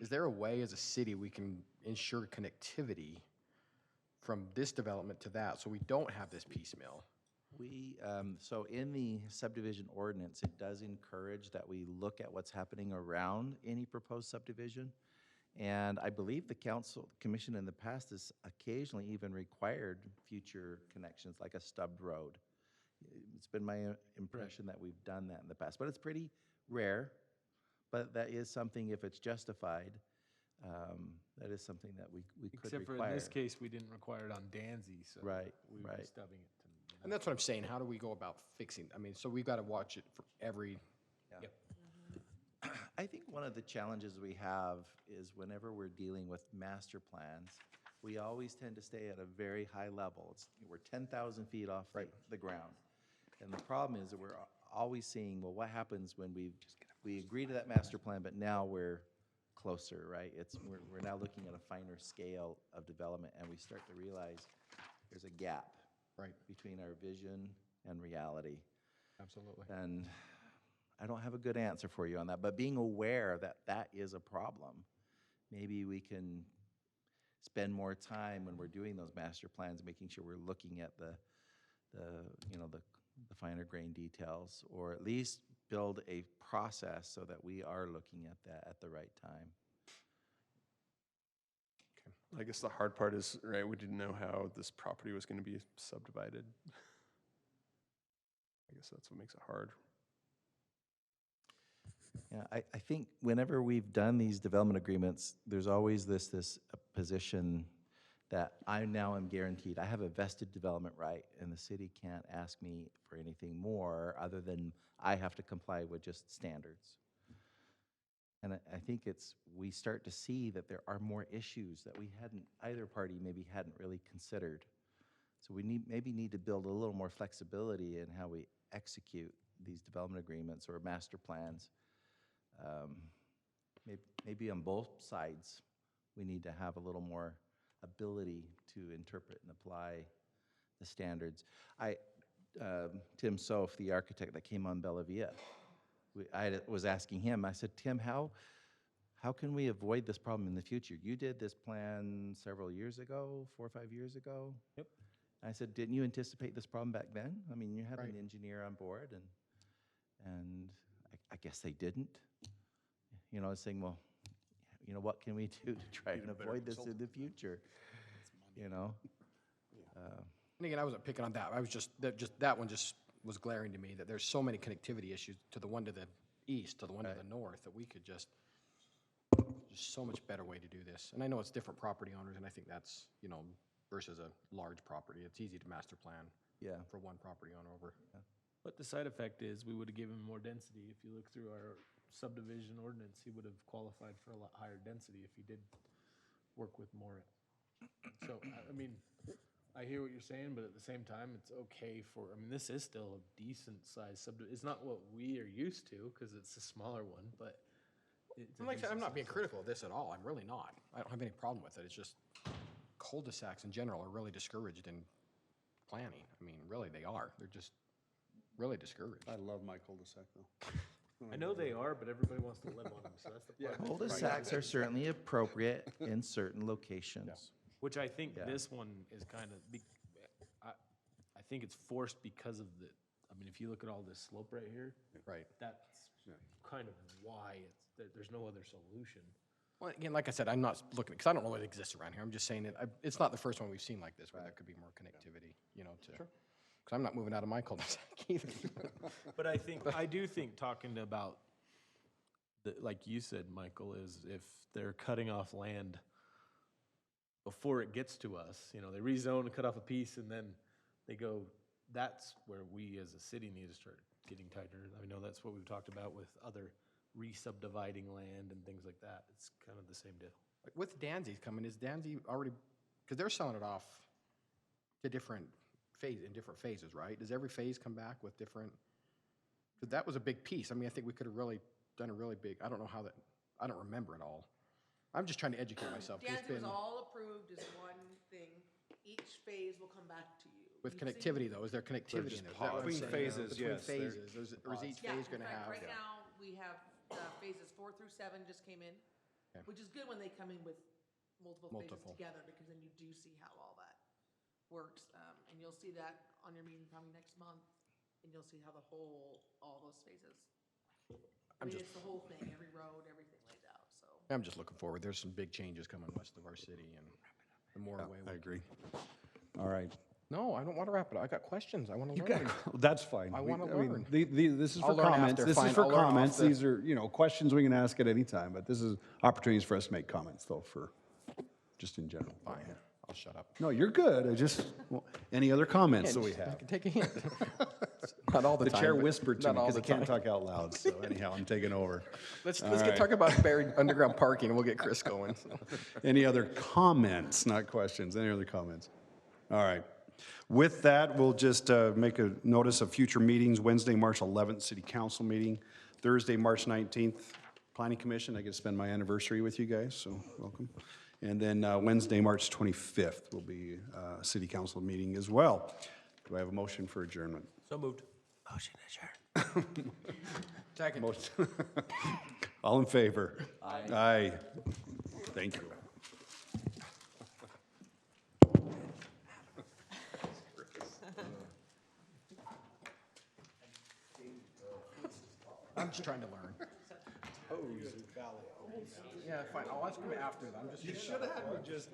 Is there a way as a city we can ensure connectivity from this development to that so we don't have this piecemeal? So in the subdivision ordinance, it does encourage that we look at what's happening around any proposed subdivision. And I believe the commission in the past has occasionally even required future connections, like a stubbed road. It's been my impression that we've done that in the past, but it's pretty rare. But that is something, if it's justified, that is something that we could Except for require. in this case, we didn't require it on Danzy, so Right, we were right. stubbing it. And that's what I'm saying. How do we go about fixing? I mean, so we've got to watch it for every. Yep. I think one of the challenges we have is whenever we're dealing with master plans, we always tend to stay at a very high level. We're 10,000 feet off the ground. And the problem is that we're always seeing, well, what happens when we agree to that master plan, but now we're closer, right? We're now looking at a finer scale of development, and we start to realize there's a gap between our vision and reality. Absolutely. And I don't have a good answer for you on that, but being aware that that is a problem, maybe we can spend more time when we're doing those master plans, making sure we're looking at the finer grain details, or at least build a process so that we are looking at that at the right time. I guess the hard part is, right, we didn't know how this property was going to be subdivided. I guess that's what makes it hard. Yeah, I think whenever we've done these development agreements, there's always this position that I now am guaranteed. I have a vested development right, and the city can't ask me for anything more other than I have to comply with just standards. And I think we start to see that there are more issues that either party maybe hadn't really considered. So we maybe need to build a little more flexibility in how we execute these development agreements or master plans. Maybe on both sides, we need to have a little more ability to interpret and apply the standards. Tim Sof, the architect that came on Bella Villa, I was asking him, I said, Tim, how can we avoid this problem in the future? You did this plan several years ago, 4 or 5 years ago. Yep. I said, didn't you anticipate this problem back then? I mean, you had an engineer on board, and I guess they didn't. You know, I was saying, well, you know, what can we do to try and avoid this in the future? You know? And again, I wasn't picking on that. I was just that one just was glaring to me that there's so many connectivity issues to the one to the east, to the one to the north, that we could just so much better way to do this. And I know it's different property owners, and I think that's, you know, versus a large property. It's easy to master plan for one property owner over. But the side effect is we would have given him more density. If you look through our subdivision ordinance, he would have qualified for a lot higher density if he did work with more. So, I mean, I hear what you're saying, but at the same time, it's okay I mean, this is still a decent sized subdivision. It's not what we are used to because it's a smaller one, but it's Like I said, I'm not being critical of this at all. I'm really not. I don't have any problem with it. It's just cul-de-sacs in general are really discouraged in planning. I mean, really, they are. They're just really discouraged. I love my cul-de-sac, though. I know they are, but everybody wants to live on them, so that's the part. Cul-de-sacs are certainly appropriate in certain locations. Which I think this one is kind of, I think it's forced because of the mean, if you look at all this slope right here, Right. that's kind of why there's no other solution. Well, again, like I said, I'm not looking, because I don't know what exists around here. I'm just saying it's not the first one we've seen like this, where there could be more connectivity, you know, to, because I'm not moving out of my cul-de-sac either. But I do think talking about, like you said, Michael, is if they're cutting off land before it gets to us, you know, they rezone and cut off a piece and then they go, that's where we as a city need to start getting tighter. I know that's what we've talked about with other re-subdividing land and things like that. It's kind of the same deal. Like with Danzy's coming, is Danzy already, because they're selling it off to different in different phases, right? Does every phase come back with different, because that was a big piece. I mean, I think we could have really done a really big, I don't know how that, I don't remember it all. I'm just trying to educate myself. 'Cause it's Danzy was been- all approved as one thing. Each phase will come back to you. With You've seen- connectivity though, is there connectivity in there? Is that what I'm Between saying? phases, Between yes, there- phases, or is each Yeah, phase in gonna fact, have? right now, we have phases 4 through 7 just came in, Okay. which is good when they come in with multiple phases Multiple. together, because then you do see how all that works. And you'll see that on your meeting probably next month, and you'll see how all those phases. I mean, it's the whole thing, every road, everything laid out, so. I'm just looking forward. There's some big changes coming west of our city, and the more away I we. agree. All right. No, I don't want to wrap it up. I got questions. I want to You learn. got, that's fine. I We- wanna mean, learn. This is I'll for learn comments. after, This is fine. for I'll learn off comments. the- These are, questions we can ask at any time, but this is opportunities for us to make comments though, for, just in general. Fine, I'll shut up. No, you're good. Well, any other comments that we I have? can take a hint. Not all the The time. chair but whispered to not me all because he the can't time. talk out loud, so anyhow, I'm taking over. Let's All get right. talk about buried underground parking, and we'll get Chris going. Any other comments, not questions, any other comments? All right. With that, we'll just make a notice of future meetings. Wednesday, March 11th, City Council meeting. Thursday, March 19th, Planning Commission. I get to spend my anniversary with you guys, so welcome. And then Wednesday, March 25th will be a City Council meeting as well. Do I have a motion for adjournment? So moved. Motion adjourned. Second. Motion. All in favor? Aye. Thank you. I'm just trying to learn. Yeah, fine. I'll ask him after. I'm just. You should have had me just.